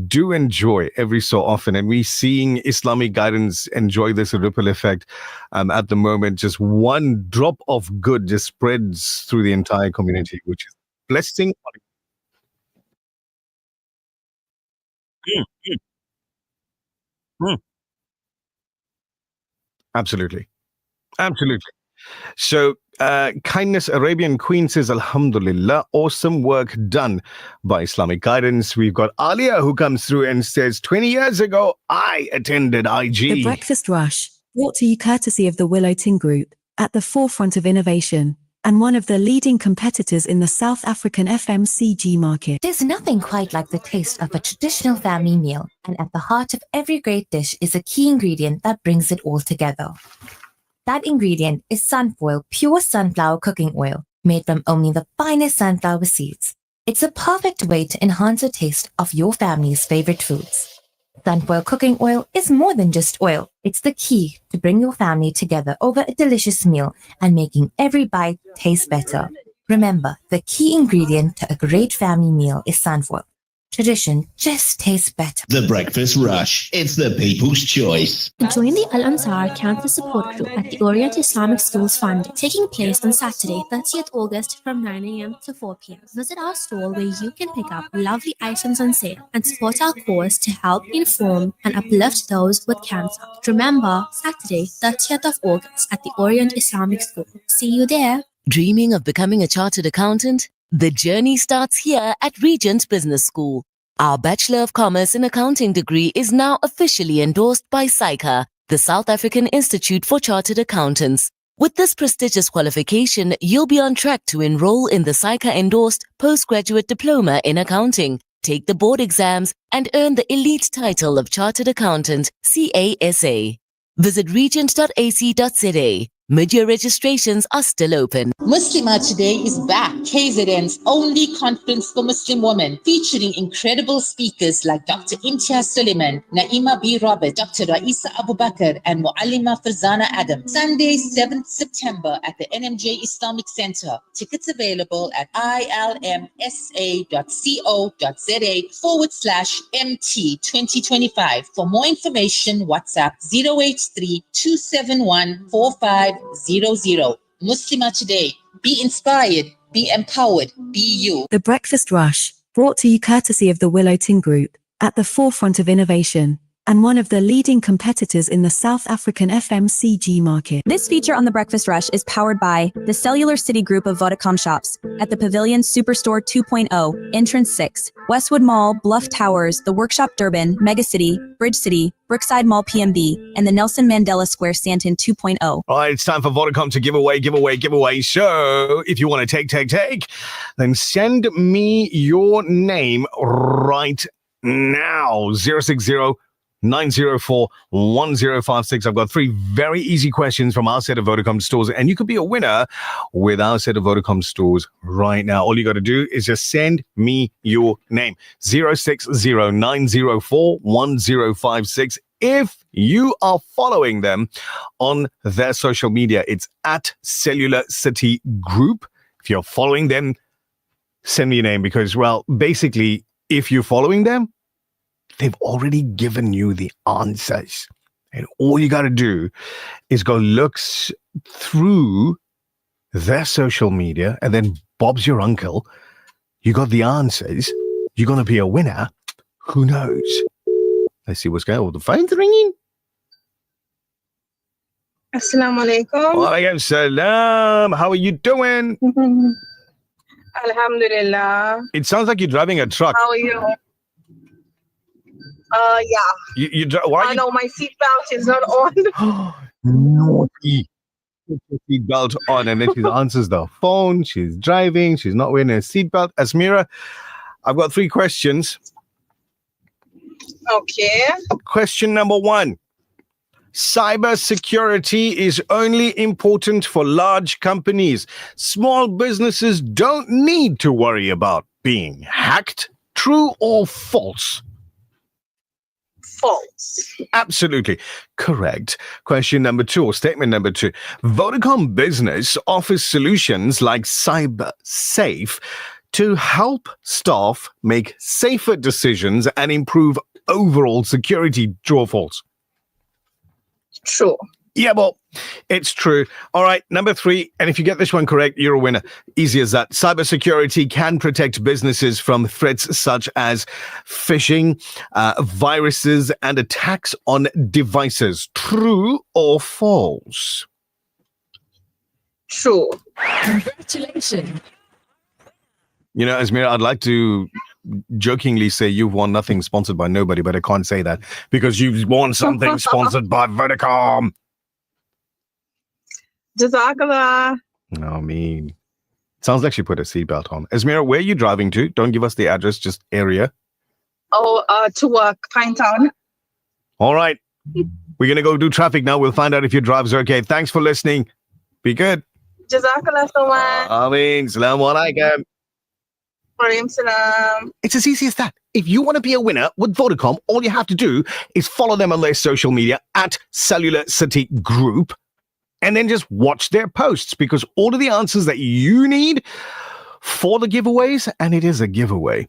do enjoy every so often. And we're seeing Islamic guidance enjoy this ripple effect at the moment. Just one drop of good just spreads through the entire community, which is blessing. Absolutely. Absolutely. So, Kindness Arabian Queen says, Alhamdulillah, awesome work done by Islamic Guidance. We've got Alia who comes through and says, 20 years ago, I attended IG. The Breakfast Rush, brought to you courtesy of the Willow Tin Group, at the forefront of innovation and one of the leading competitors in the South African FMCG market. There's nothing quite like the taste of a traditional family meal, and at the heart of every great dish is a key ingredient that brings it all together. That ingredient is Sunfoil pure sunflower cooking oil, made from only the finest sunflower seeds. It's a perfect way to enhance the taste of your family's favorite foods. Sunfoil cooking oil is more than just oil. It's the key to bring your family together over a delicious meal and making every bite taste better. Remember, the key ingredient to a great family meal is sunfoil. Tradition just tastes better. The Breakfast Rush. It's the people's choice. Join the Al Ansar Campus Support Group at the Orient Islamic Schools Fund, taking place on Saturday, 30th August from 9 a.m. to 4 p.m. Visit our store where you can pick up lovely items on sale and support our cause to help inform and uplift those with cancer. Remember, Saturday, 30th of August at the Orient Islamic School. See you there. Dreaming of becoming a chartered accountant? The journey starts here at Regent Business School. Our Bachelor of Commerce in Accounting degree is now officially endorsed by SAICA, the South African Institute for Chartered Accountants. With this prestigious qualification, you'll be on track to enroll in the SAICA-endorsed postgraduate diploma in accounting, take the board exams, and earn the elite title of Chartered Accountant, CASA. Visit regent.ac.za. Mid-year registrations are still open. Muslima Today is back, KZN's only conference for Muslim women, featuring incredible speakers like Dr. Imtiaz Suleiman, Naima B. Robert, Dr. Raisa Abu Bakr, and Muallima Farzana Adam. Sunday, 7th September at the NMJ Islamic Center. Tickets available at ilmsa.co.za/MT 2025. For more information, WhatsApp 083-271-4500. Muslima Today. Be inspired, be empowered, be you. The Breakfast Rush, brought to you courtesy of the Willow Tin Group, at the forefront of innovation, and one of the leading competitors in the South African FMCG market. This feature on The Breakfast Rush is powered by the Cellular City Group of Vodacom shops at the Pavilion Superstore 2.0, Entrance 6, Westwood Mall, Bluff Towers, The Workshop Durban, Megacity, Bridge City, Brookside Mall PMB, and the Nelson Mandela Square Stanton 2.0. All right, it's time for Vodacom to give away. So if you want to take, then send me your name right now. 060-904-1056. I've got 3 very easy questions from our set of Vodacom stores, and you could be a winner with our set of Vodacom stores right now. All you got to do is just send me your name. 060-904-1056. If you are following them on their social media, it's at Cellular City Group. If you're following them, send me your name because, well, basically, if you're following them, they've already given you the answers. And all you got to do is go look through their social media and then Bob's your uncle. You got the answers. You're going to be a winner. Who knows? Let's see what's going on. Oh, the phone's ringing. Assalamu alaikum. Walaikum salam. How are you doing? Alhamdulillah. It sounds like you're driving a truck. How are you? Yeah. Why? No, my seatbelt is not on. Naughty. Put your seatbelt on, and then she answers the phone. She's driving. She's not wearing a seatbelt. Asmira, I've got 3 questions. Okay. Question number 1. Cyber security is only important for large companies. Small businesses don't need to worry about being hacked. True or false? False. Absolutely correct. Question number 2, or statement number 2. Vodacom Business offers solutions like Cyber Safe to help staff make safer decisions and improve overall security. True or false? True. Yeah, well, it's true. All right, number 3, and if you get this one correct, you're a winner. Easy as that. Cybersecurity can protect businesses from threats such as phishing, viruses, and attacks on devices. True or false? True. Congratulations. You know, Asmira, I'd like to jokingly say you've won nothing sponsored by nobody, but I can't say that because you've won something sponsored by Vodacom. Jazakallah. I mean, sounds like she put a seatbelt on. Esmira, where are you driving to? Don't give us the address, just area. To work, Pine Town. All right. We're going to go do traffic now. We'll find out if your drive's okay. Thanks for listening. Be good. Jazakallah so much. I mean, Assalamu alaikum. Walaikum salam. It's as easy as that. If you want to be a winner with Vodacom, all you have to do is follow them on their social media at Cellular City Group and then just watch their posts, because all of the answers that you need for the giveaways, and it is a giveaway,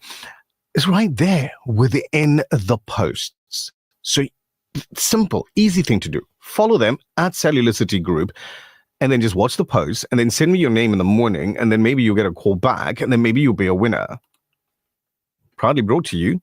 is right there within the posts. So simple, easy thing to do. Follow them at Cellular City Group and then just watch the post and then send me your name in the morning, and then maybe you'll get a call back and then maybe you'll be a winner. Proudly brought to you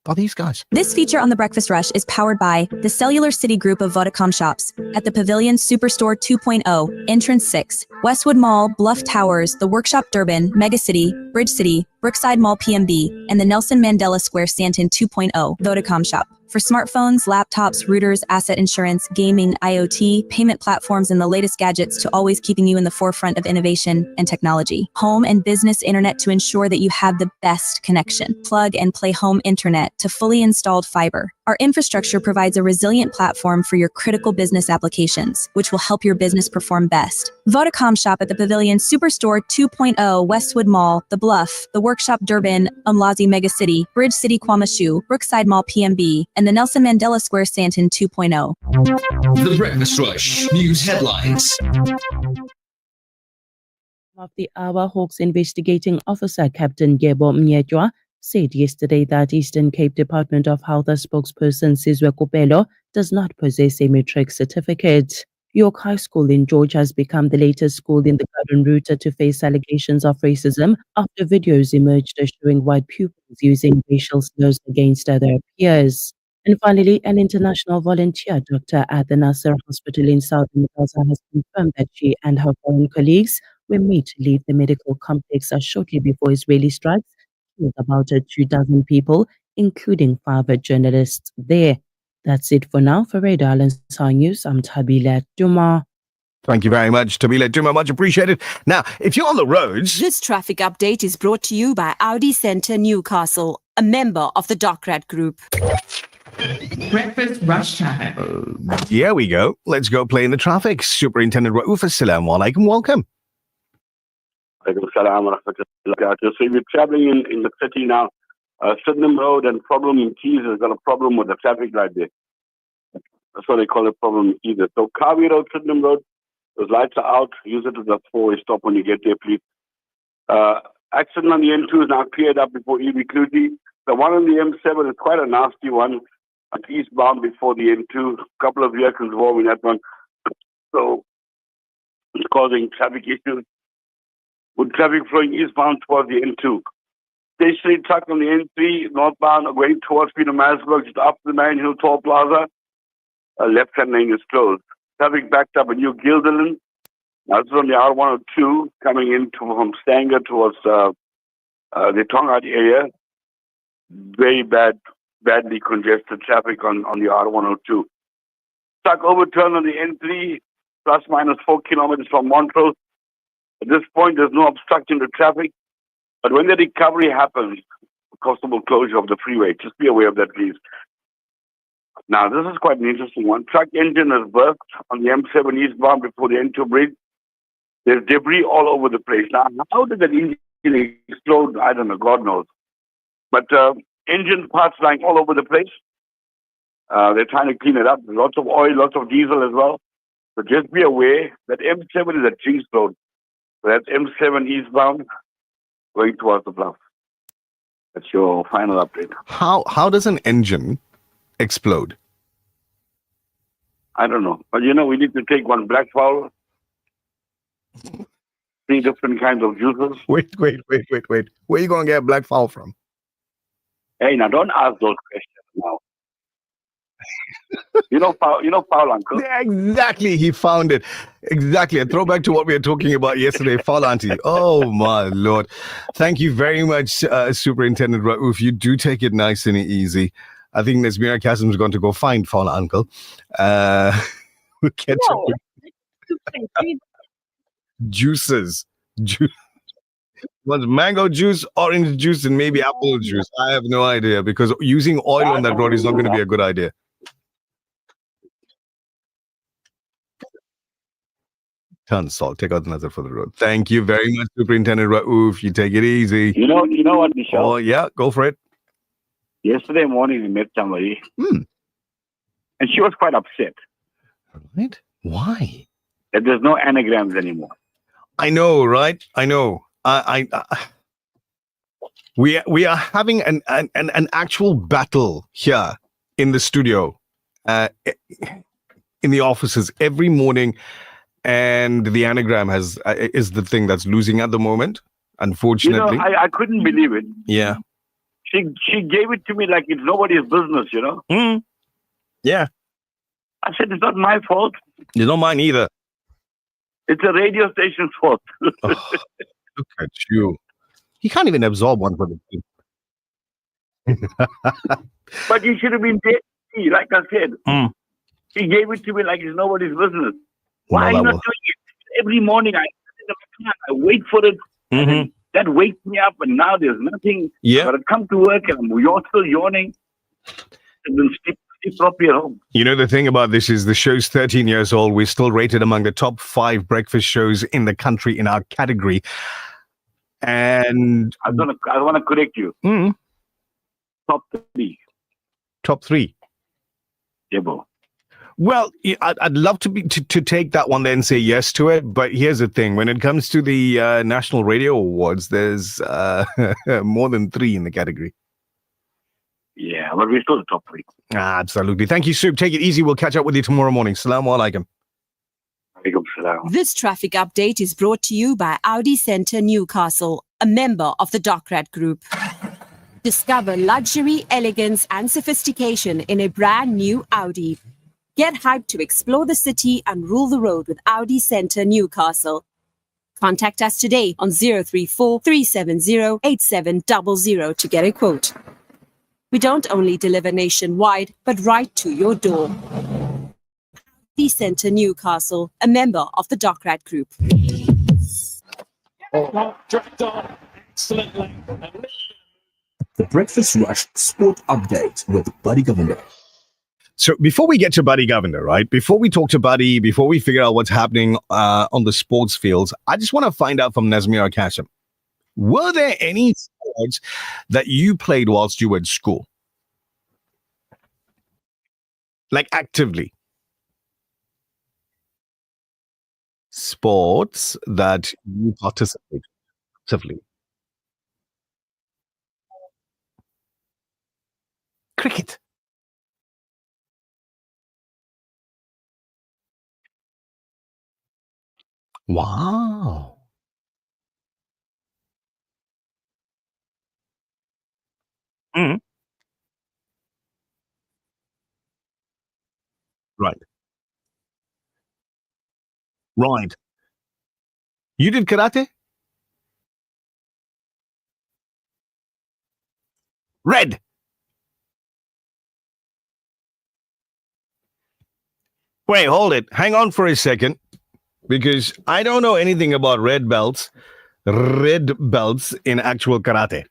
by these guys. This feature on The Breakfast Rush is powered by the Cellular City Group of Vodacom shops at the Pavilion Superstore 2.0, Entrance 6, Westwood Mall, Bluff Towers, The Workshop Durban, Megacity, Bridge City, Brookside Mall PMB, and the Nelson Mandela Square Stanton 2.0 Vodacom shop. For smartphones, laptops, routers, asset insurance, gaming, IoT, payment platforms, and the latest gadgets to always keeping you in the forefront of innovation and technology. Home and business internet to ensure that you have the best connection. Plug and play home internet to fully installed fiber. Our infrastructure provides a resilient platform for your critical business applications, which will help your business perform best. Vodacom shop at the Pavilion Superstore 2.0, Westwood Mall, The Bluff, The Workshop Durban, Umlazi Megacity, Bridge City Kwamashu, Brookside Mall PMB, and the Nelson Mandela Square Stanton 2.0. The Breakfast Rush News Headlines. Of the hour, Hawks investigating officer Captain Gebo Mnyetwa said yesterday that Eastern Cape Department of Health spokesperson Sizwe Kupelo does not possess a matric certificate. York High School in George has become the latest school in the Garden Route to face allegations of racism after videos emerged showing white pupils using racial slurs against other peers. And finally, an international volunteer doctor at the Nasser Hospital in Southern Gaza has confirmed that she and her foreign colleagues were made to leave the medical complex shortly before Israeli strikes killed about 2,000 people, including 5 journalists there. That's it for now. For Radio Al-Ansar News, I'm Tabila Duma. Thank you very much, Tabila Duma. Much appreciated. Now, if you're on the roads... This traffic update is brought to you by Audi Centre Newcastle, a member of the Dockrat Group. Breakfast Rush Traffic. Here we go. Let's go play in the traffic. Superintendent Rauf, assalamu alaikum. Welcome. So if you're traveling in the city now, Sydenham Road and Problem in Keys has got a problem with the traffic light there. That's what they call it, Problem in Keys. So Kavi Road, Sydenham Road, those lights are out. Use it as a four-way stop when you get there, please. Accident on the N2 is now cleared up before EB Cluty. The one on the M7 is quite a nasty one. Eastbound before the N2. A couple of vehicles involved in that one. So it's causing traffic issues. With traffic flowing eastbound towards the N2. Stationary truck on the N3, northbound, going towards Pietermaritzburg, just after the Marion Hill Toll Plaza. Left-hand lane is closed. Traffic backed up in New Guilderland. Now this is on the R102, coming in from Stanger towards the Tongat area. Very badly congested traffic on the R102. Truck overturned on the N3, plus minus 4 kilometers from Montrose. At this point, there's no obstruction to traffic. But when the recovery happens, possible closure of the freeway, just be aware of that, please. Now, this is quite an interesting one. Truck engine has burst on the M7 eastbound before the N2 bridge. There's debris all over the place. Now, how did that engine explode? I don't know. God knows. But engine parts lying all over the place. They're trying to clean it up. There's lots of oil, lots of diesel as well. So just be aware that M7 is a Jinx Road. So that's M7 eastbound going towards the Bluff. That's your final update. How does an engine explode? I don't know. But we need to take one black fowl, 3 different kinds of juices. Wait. Where are you going to get black fowl from? Hey, now don't ask those questions now. You know foul uncle? Yeah, exactly. He found it. Exactly. A throwback to what we were talking about yesterday, foul auntie. Oh, my Lord. Thank you very much, Superintendent Rauf. You do take it nice and easy. I think Nesmira Kasim is going to go find foul uncle. We'll catch up. juices. One's mango juice, orange juice, and maybe apple juice. I have no idea because using oil on that road is not going to be a good idea. Tons salt. Take out another for the road. Thank you very much, Superintendent Raouf. You take it easy. You know what, Michelle? Oh, yeah, go for it. Yesterday morning, we met somebody, and she was quite upset. Right? Why? That there's no anagrams anymore. I know, right? I know. We are having an actual battle here in the studio, in the offices every morning, and the anagram is the thing that's losing at the moment. Unfortunately, I couldn't believe it. Yeah. She gave it to me like it's nobody's business, Yeah. I said, it's not my fault. It's not mine either. It's a radio station's fault. Look at you. He can't even absorb one for the team. But you should have been dead, like I said. He gave it to me like it's nobody's business. Why are you not doing it? Every morning I wait for it. And that wakes me up, and now there's nothing. Yeah. But I come to work and you're still yawning. And then sleep properly at home. You know, the thing about this is the show's 13 years old. We're still rated among the top 5 breakfast shows in the country in our category. And I want to correct you. Top 3. Top 3. Yeah, bro. Well, I'd love to take that one there and say yes to it. But here's the thing. When it comes to the National Radio Awards, there's more than 3 in the category. Yeah, but we're still the top 3. Absolutely. Thank you, Soup. Take it easy. We'll catch up with you tomorrow morning. Salaam alaikum. This traffic update is brought to you by Audi Centre Newcastle, a member of the Docrat Group. Discover luxury, elegance and sophistication in a brand new Audi. Get hyped to explore the city and rule the road with Audi Centre Newcastle. Contact us today on 034 370 8700 to get a quote. We don't only deliver nationwide, but right to your door. Audi Centre Newcastle, a member of the Docrat Group. The Breakfast Rush Sport Update with Buddy Governor. So before we get to Buddy Governor, right? Before we talk to Buddy, before we figure out what's happening on the sports fields, I just want to find out from Nazmira Kasim. Were there any sports that you played whilst you were at school? Like actively? Sports that you participated actively? Cricket. Wow. Right. Right. You did karate? Red. Wait, hold it. Hang on for a second. Because I don't know anything about red belts in actual karate.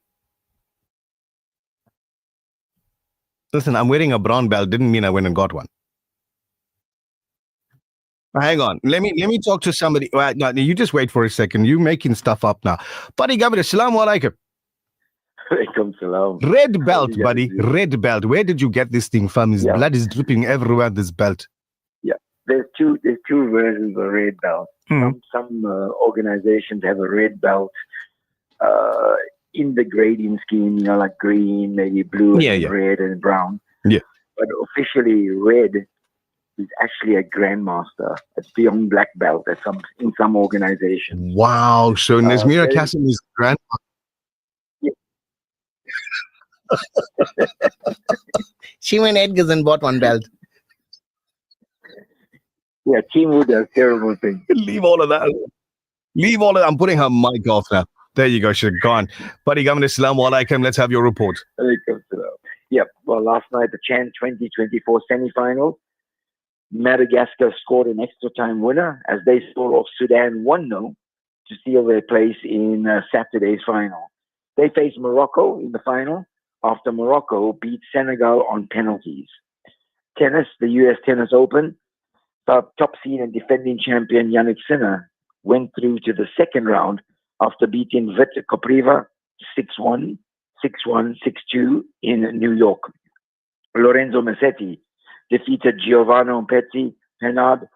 Listen, I'm wearing a brown belt. Didn't mean I went and got one. Hang on. Let me talk to somebody. Well, no, you just wait for a second. You making stuff up now. Buddy Governor, Assalamu alaikum. Alaikum salam. Red belt, buddy. Red belt. Where did you get this thing from? His blood is dripping everywhere, this belt. Yeah. There's two versions of red belt. Some organizations have a red belt in the grading scheme, like green, maybe blue, and red and brown. Yeah. But officially, red is actually a grandmaster. It's beyond black belt in some organizations. Wow. So Nazmira Kasim is grandmaster. She went Edgar's and bought one belt. Yeah, Team Wood does terrible things. Leave all of that. I'm putting her mic off now. There you go. She's gone. Buddy Governor, Assalamu alaikum. Let's have your report. Yep. Well, last night, the Chan 2024 semi-final, Madagascar scored an extra time winner as they scored off Sudan 1-0 to seal their place in Saturday's final. They face Morocco in the final after Morocco beat Senegal on penalties. Tennis, the US Tennis Open, top seed and defending champion Yannick Sinner went through to the second round after beating Vit Kopriva 6-1, 6-1, 6-2 in New York. Lorenzo Massetti defeated Giovanni Petty Hernard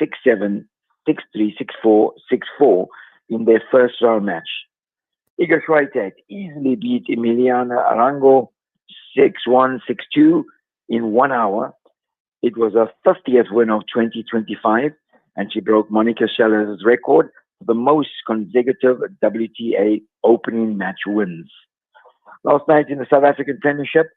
6-7, 6-3, 6-4, 6-4 in their first round match. Iga Swiatek easily beat Emiliana Arango 6-1, 6-2 in 1 hour. It was her 50th win of 2025, and she broke Monica Seller's record for the most consecutive WTA opening match wins. Last night in the South African Premiership,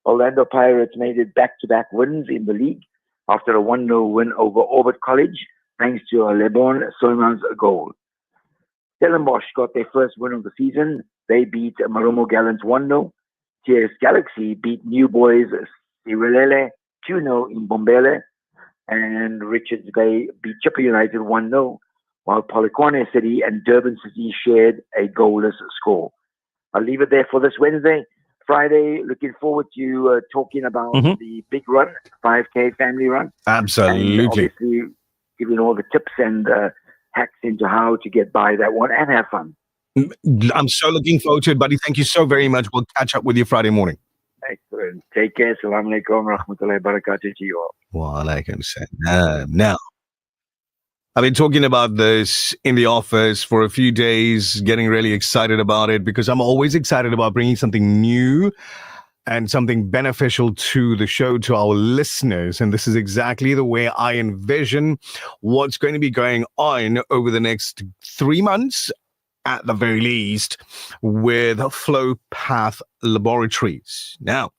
Orlando Pirates made it back-to-back wins in the league after a 1-0 win over Orbit College, thanks to a LeBron Soiman's goal. Stellenbosch got their first win of the season. They beat Marumo Gallants 1-0. TS Galaxy beat New Boys Sirelele 2-0 in Bombele. And Richards Bay beat Chipper United 1-0, while Polokwane City and Durban City shared a goalless score. I'll leave it there for this Wednesday. Friday, looking forward to talking about the big run, 5K family run. Absolutely. And obviously, giving all the tips and hacks into how to get by that one and have fun. I'm so looking forward to it, buddy. Thank you so very much. We'll catch up with you Friday morning. Excellent. Take care. Assalamu alaikum. Rahmatullahi barakatuh to you all. Well, I can say now. I've been talking about this in the office for a few days, getting really excited about it because I'm always excited about bringing something new and something beneficial to the show, to our listeners. And this is exactly the way I envision what's going to be going on over the next 3 months, at the very least, with Flow Path Laboratories. Now,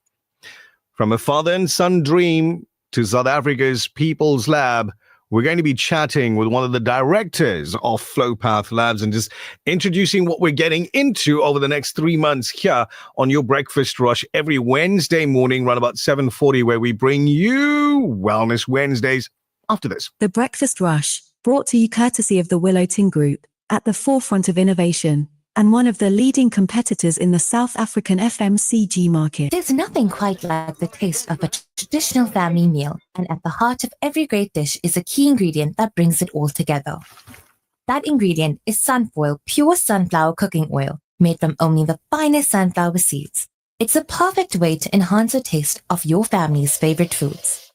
from a father and son dream to South Africa's People's Lab, we're going to be chatting with one of the directors of Flow Path Labs and just introducing what we're getting into over the next 3 months here on your Breakfast Rush every Wednesday morning, around about 7:40, where we bring you Wellness Wednesdays after this. The Breakfast Rush, brought to you courtesy of the Willow Tin Group, at the forefront of innovation, and one of the leading competitors in the South African FMCG market. There's nothing quite like the taste of a traditional family meal, and at the heart of every great dish is a key ingredient that brings it all together. That ingredient is Sunfoil pure sunflower cooking oil, made from only the finest sunflower seeds. It's a perfect way to enhance the taste of your family's favorite foods.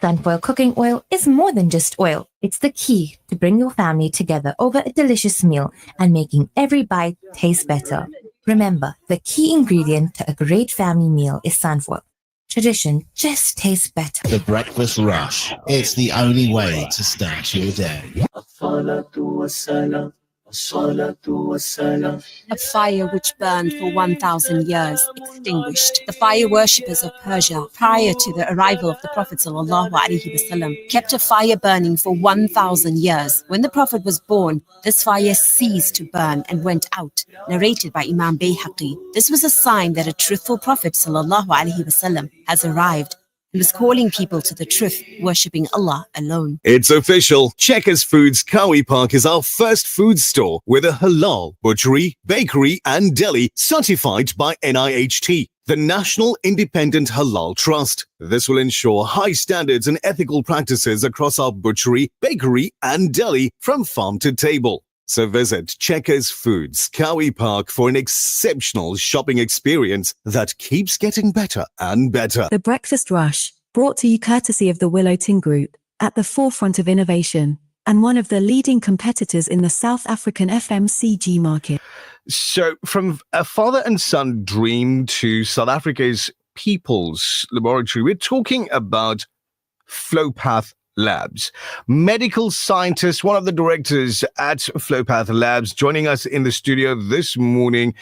Sunfoil cooking oil is more than just oil. It's the key to bring your family together over a delicious meal and making every bite taste better. Remember, the key ingredient to a great family meal is sunfoil. Tradition just tastes better. The Breakfast Rush. It's the only way to start your day. A fire which burned for 1,000 years, extinguished. The fire worshippers of Persia, prior to the arrival of the Prophet ﷺ, kept a fire burning for 1,000 years. When the Prophet was born, this fire ceased to burn and went out, narrated by Imam Bayhaqi. This was a sign that a truthful Prophet ﷺ has arrived and was calling people to the truth, worshipping Allah alone. It's official. Checkers Foods Kawi Park is our first food store with a halal butchery, bakery and deli certified by NIHT, the National Independent Halal Trust. This will ensure high standards and ethical practices across our butchery, bakery and deli from farm to table. So visit Checkers Foods Kawi Park for an exceptional shopping experience that keeps getting better and better. The Breakfast Rush, brought to you courtesy of the Willow Tin Group, at the forefront of innovation, and one of the leading competitors in the South African FMCG market. So from a father and son dream to South Africa's People's Laboratory, we're talking about Flow Path Labs. Medical scientist, one of the directors at Flow Path Labs, joining us in the studio this morning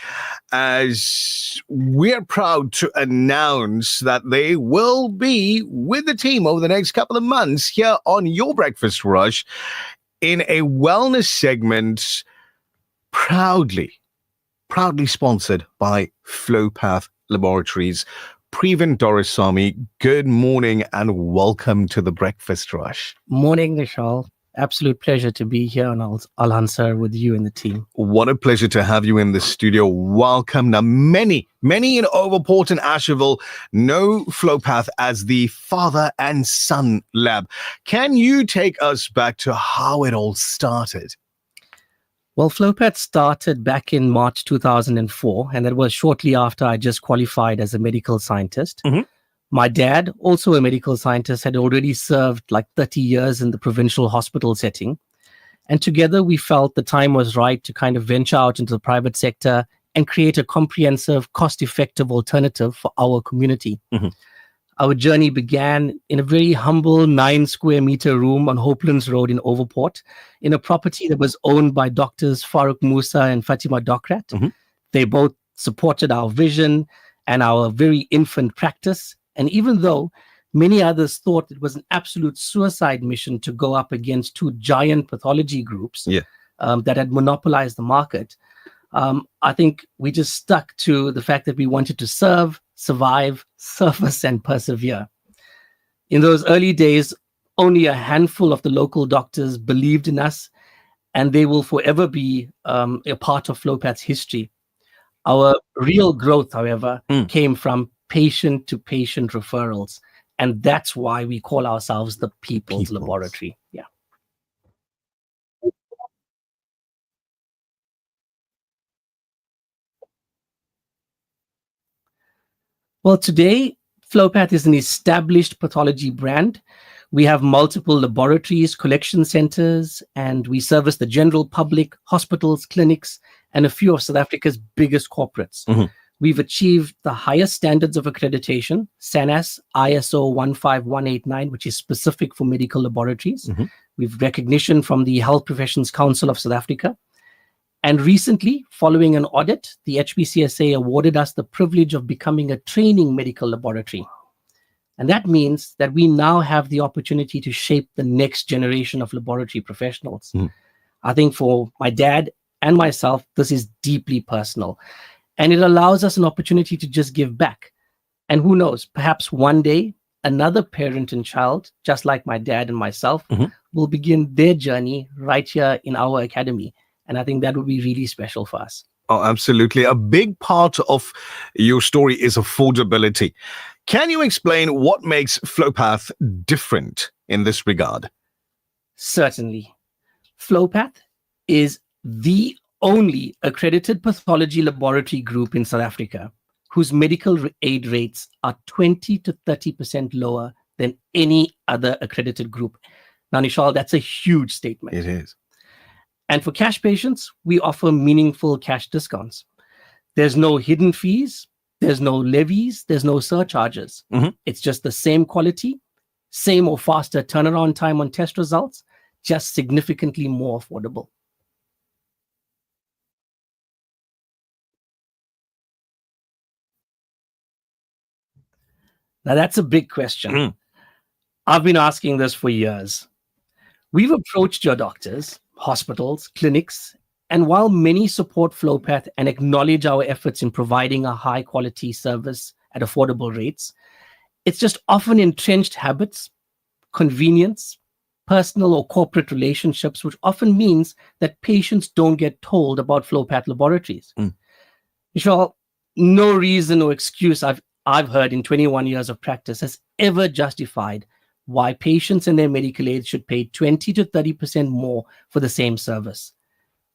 as we're proud to announce that they will be with the team over the next couple of months here on your Breakfast Rush in a wellness segment proudly sponsored by Flow Path Laboratories. Prevan Doraisamy, good morning and welcome to the Breakfast Rush. Morning, Vishal. absolute pleasure to be here, and I'll answer with you and the team. What a pleasure to have you in the studio. Welcome. Now, many in Overport and Asherville know Flowpath as the father and son lab. Can you take us back to how it all started? Well, Flowpath started back in March 2004, and that was shortly after I just qualified as a medical scientist. My dad, also a medical scientist, had already served like 30 years in the provincial hospital setting. And together we felt the time was right to kind of venture out into the private sector and create a comprehensive, cost-effective alternative for our community. Our journey began in a very humble 9 square meter room on Hopelands Road in Overport, in a property that was owned by doctors Farooq Musa and Fatima Dokrat. They both supported our vision and our very infant practice. And even though many others thought it was an absolute suicide mission to go up against 2 giant pathology groups that had monopolized the market, I think we just stuck to the fact that we wanted to serve, survive, surface, and persevere. In those early days, only a handful of the local doctors believed in us, and they will forever be a part of Flowpath's history. Our real growth, however, came from patient-to-patient referrals, and that's why we call ourselves the People's Laboratory. Yeah. Well, today, Flowpath is an established pathology brand. We have multiple laboratories, collection centers, and we service the general public, hospitals, clinics, and a few of South Africa's biggest corporates. We've achieved the highest standards of accreditation, SANAS ISO 15189, which is specific for medical laboratories. We've recognition from the Health Professions Council of South Africa. And recently, following an audit, the HPCSA awarded us the privilege of becoming a training medical laboratory. And that means that we now have the opportunity to shape the next generation of laboratory professionals. I think for my dad and myself, this is deeply personal. And it allows us an opportunity to just give back. And who knows, perhaps one day, another parent and child, just like my dad and myself, will begin their journey right here in our academy. And I think that would be really special for us. Oh, absolutely. A big part of your story is affordability. Can you explain what makes Flowpath different in this regard? Certainly. Flowpath is the only accredited pathology laboratory group in South Africa whose medical aid rates are 20 to 30% lower than any other accredited group. Now, Nishal, that's a huge statement. It is. And for cash patients, we offer meaningful cash discounts. There's no hidden fees, there's no levies, there's no surcharges. It's just the same quality, same or faster turnaround time on test results, just significantly more affordable. Now, that's a big question. I've been asking this for years. We've approached your doctors, hospitals, clinics, and while many support Flowpath and acknowledge our efforts in providing a high-quality service at affordable rates, it's just often entrenched habits, convenience, personal or corporate relationships, which often means that patients don't get told about Flowpath laboratories. Vishal, no reason or excuse I've heard in 21 years of practice has ever justified why patients and their medical aids should pay 20 to 30% more for the same service.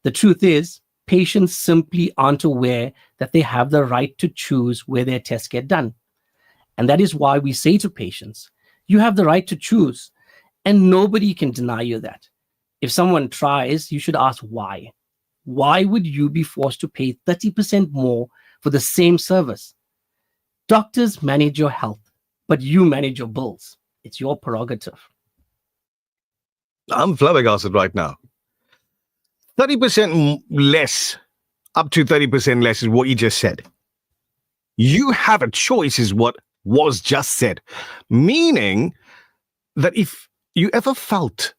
The truth is, patients simply aren't aware that they have the right to choose where their tests get done. And that is why we say to patients, you have the right to choose, and nobody can deny you that. If someone tries, you should ask why. Why would you be forced to pay 30% more for the same service? Doctors manage your health, but you manage your bills. It's your prerogative. I'm flabbergasted right now. 30% less, up to 30% less is what you just said. You have a choice is what was just said. Meaning that if you ever felt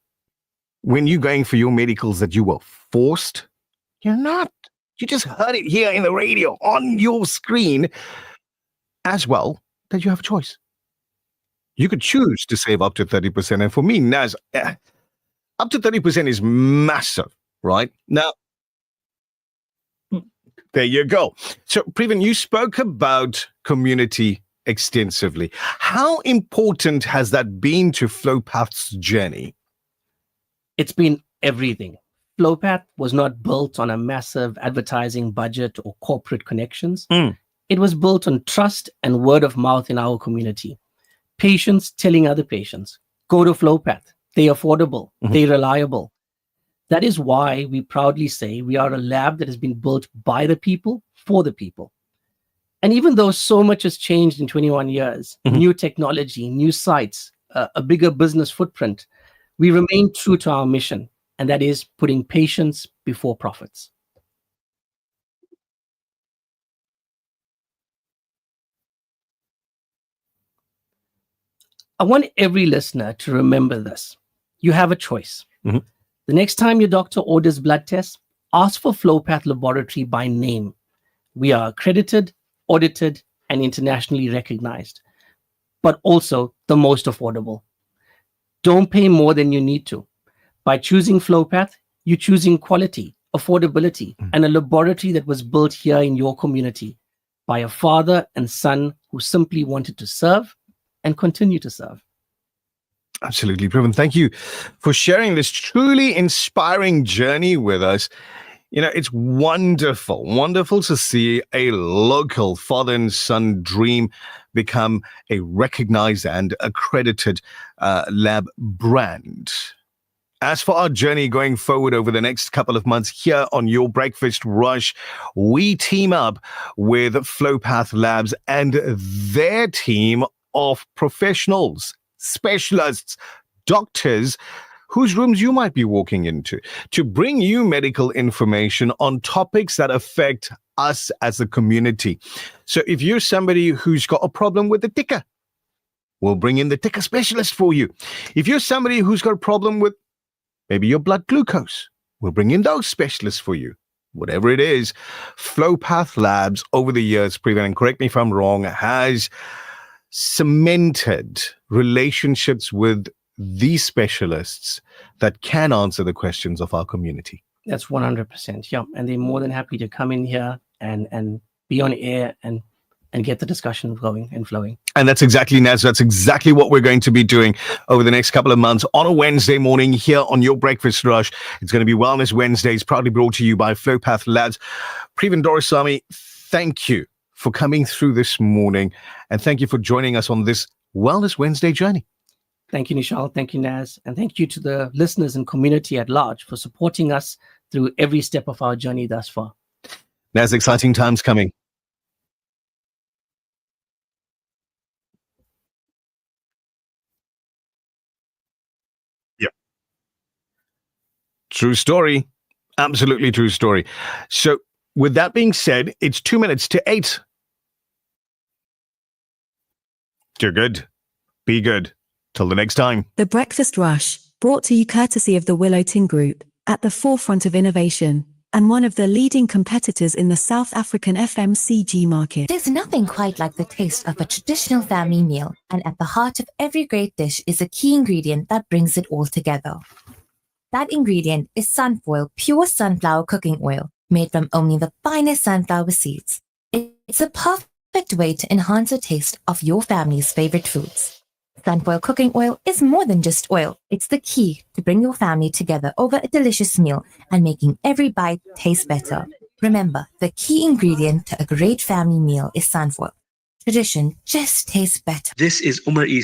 when you're going for your medicals that you were forced, you're not. You just heard it here in the radio on your screen as well, that you have a choice. You could choose to save up to 30%. And for me, Naz, up to 30% is massive, right? Now, there you go. So, Prevan, you spoke about community extensively. How important has that been to FlowPath's journey? It's been everything. FlowPath was not built on a massive advertising budget or corporate connections. It was built on trust and word of mouth in our community. Patients telling other patients, go to FlowPath. They're affordable. They're reliable. That is why we proudly say we are a lab that has been built by the people, for the people. And even though so much has changed in 21 years, new technology, new sites, a bigger business footprint, we remain true to our mission, and that is putting patients before profits. I want every listener to remember this. You have a choice. The next time your doctor orders blood tests, ask for FlowPath Laboratory by name. We are accredited, audited, and internationally recognized, but also the most affordable. Don't pay more than you need to. By choosing FlowPath, you're choosing quality, affordability, and a laboratory that was built here in your community by a father and son who simply wanted to serve and continue to serve. Absolutely, Prevan. Thank you for sharing this truly inspiring journey with us. You know, it's wonderful to see a local father and son dream become a recognized and accredited lab brand. As for our journey going forward over the next couple of months here on Your Breakfast Rush, we team up with FlowPath Labs and their team of professionals, specialists, doctors, whose rooms you might be walking into, to bring you medical information on topics that affect us as a community. So if you're somebody who's got a problem with the ticker, we'll bring in the ticker specialist for you. If you're somebody who's got a problem with maybe your blood glucose, we'll bring in those specialists for you. Whatever it is, FlowPath Labs over the years, Prevan, and correct me if I'm wrong, has cemented relationships with these specialists that can answer the questions of our community. That's 100%. Yeah. And they're more than happy to come in here and be on air and get the discussion going and flowing. And that's exactly, Naz, that's exactly what we're going to be doing over the next couple of months on a Wednesday morning here on Your Breakfast Rush. It's going to be Wellness Wednesdays, proudly brought to you by FlowPath Labs. Prevan Doraisamy, thank you for coming through this morning, and thank you for joining us on this Wellness Wednesday journey. Thank you, Nishal. Thank you, Naz. And thank you to the listeners and community at large for supporting us through every step of our journey thus far. Naz, exciting times coming. Yep. True story. Absolutely true story. So with that being said, it's 2 minutes to 8. You're good. Be good. Till the next time. The Breakfast Rush, brought to you courtesy of the Willow Tin Group, at the forefront of innovation, and one of the leading competitors in the South African FMCG market. There's nothing quite like the taste of a traditional family meal, and at the heart of every great dish is a key ingredient that brings it all together. That ingredient is Sunfoil pure sunflower cooking oil, made from only the finest sunflower seeds. It's a perfect way to enhance the taste of your family's favorite foods. Sunfoil cooking oil is more than just oil. It's the key to bring your family together over a delicious meal and making every bite taste better. Remember, the key ingredient to a great family meal is Sunfoil. Tradition just tastes better. This is Umar Isa.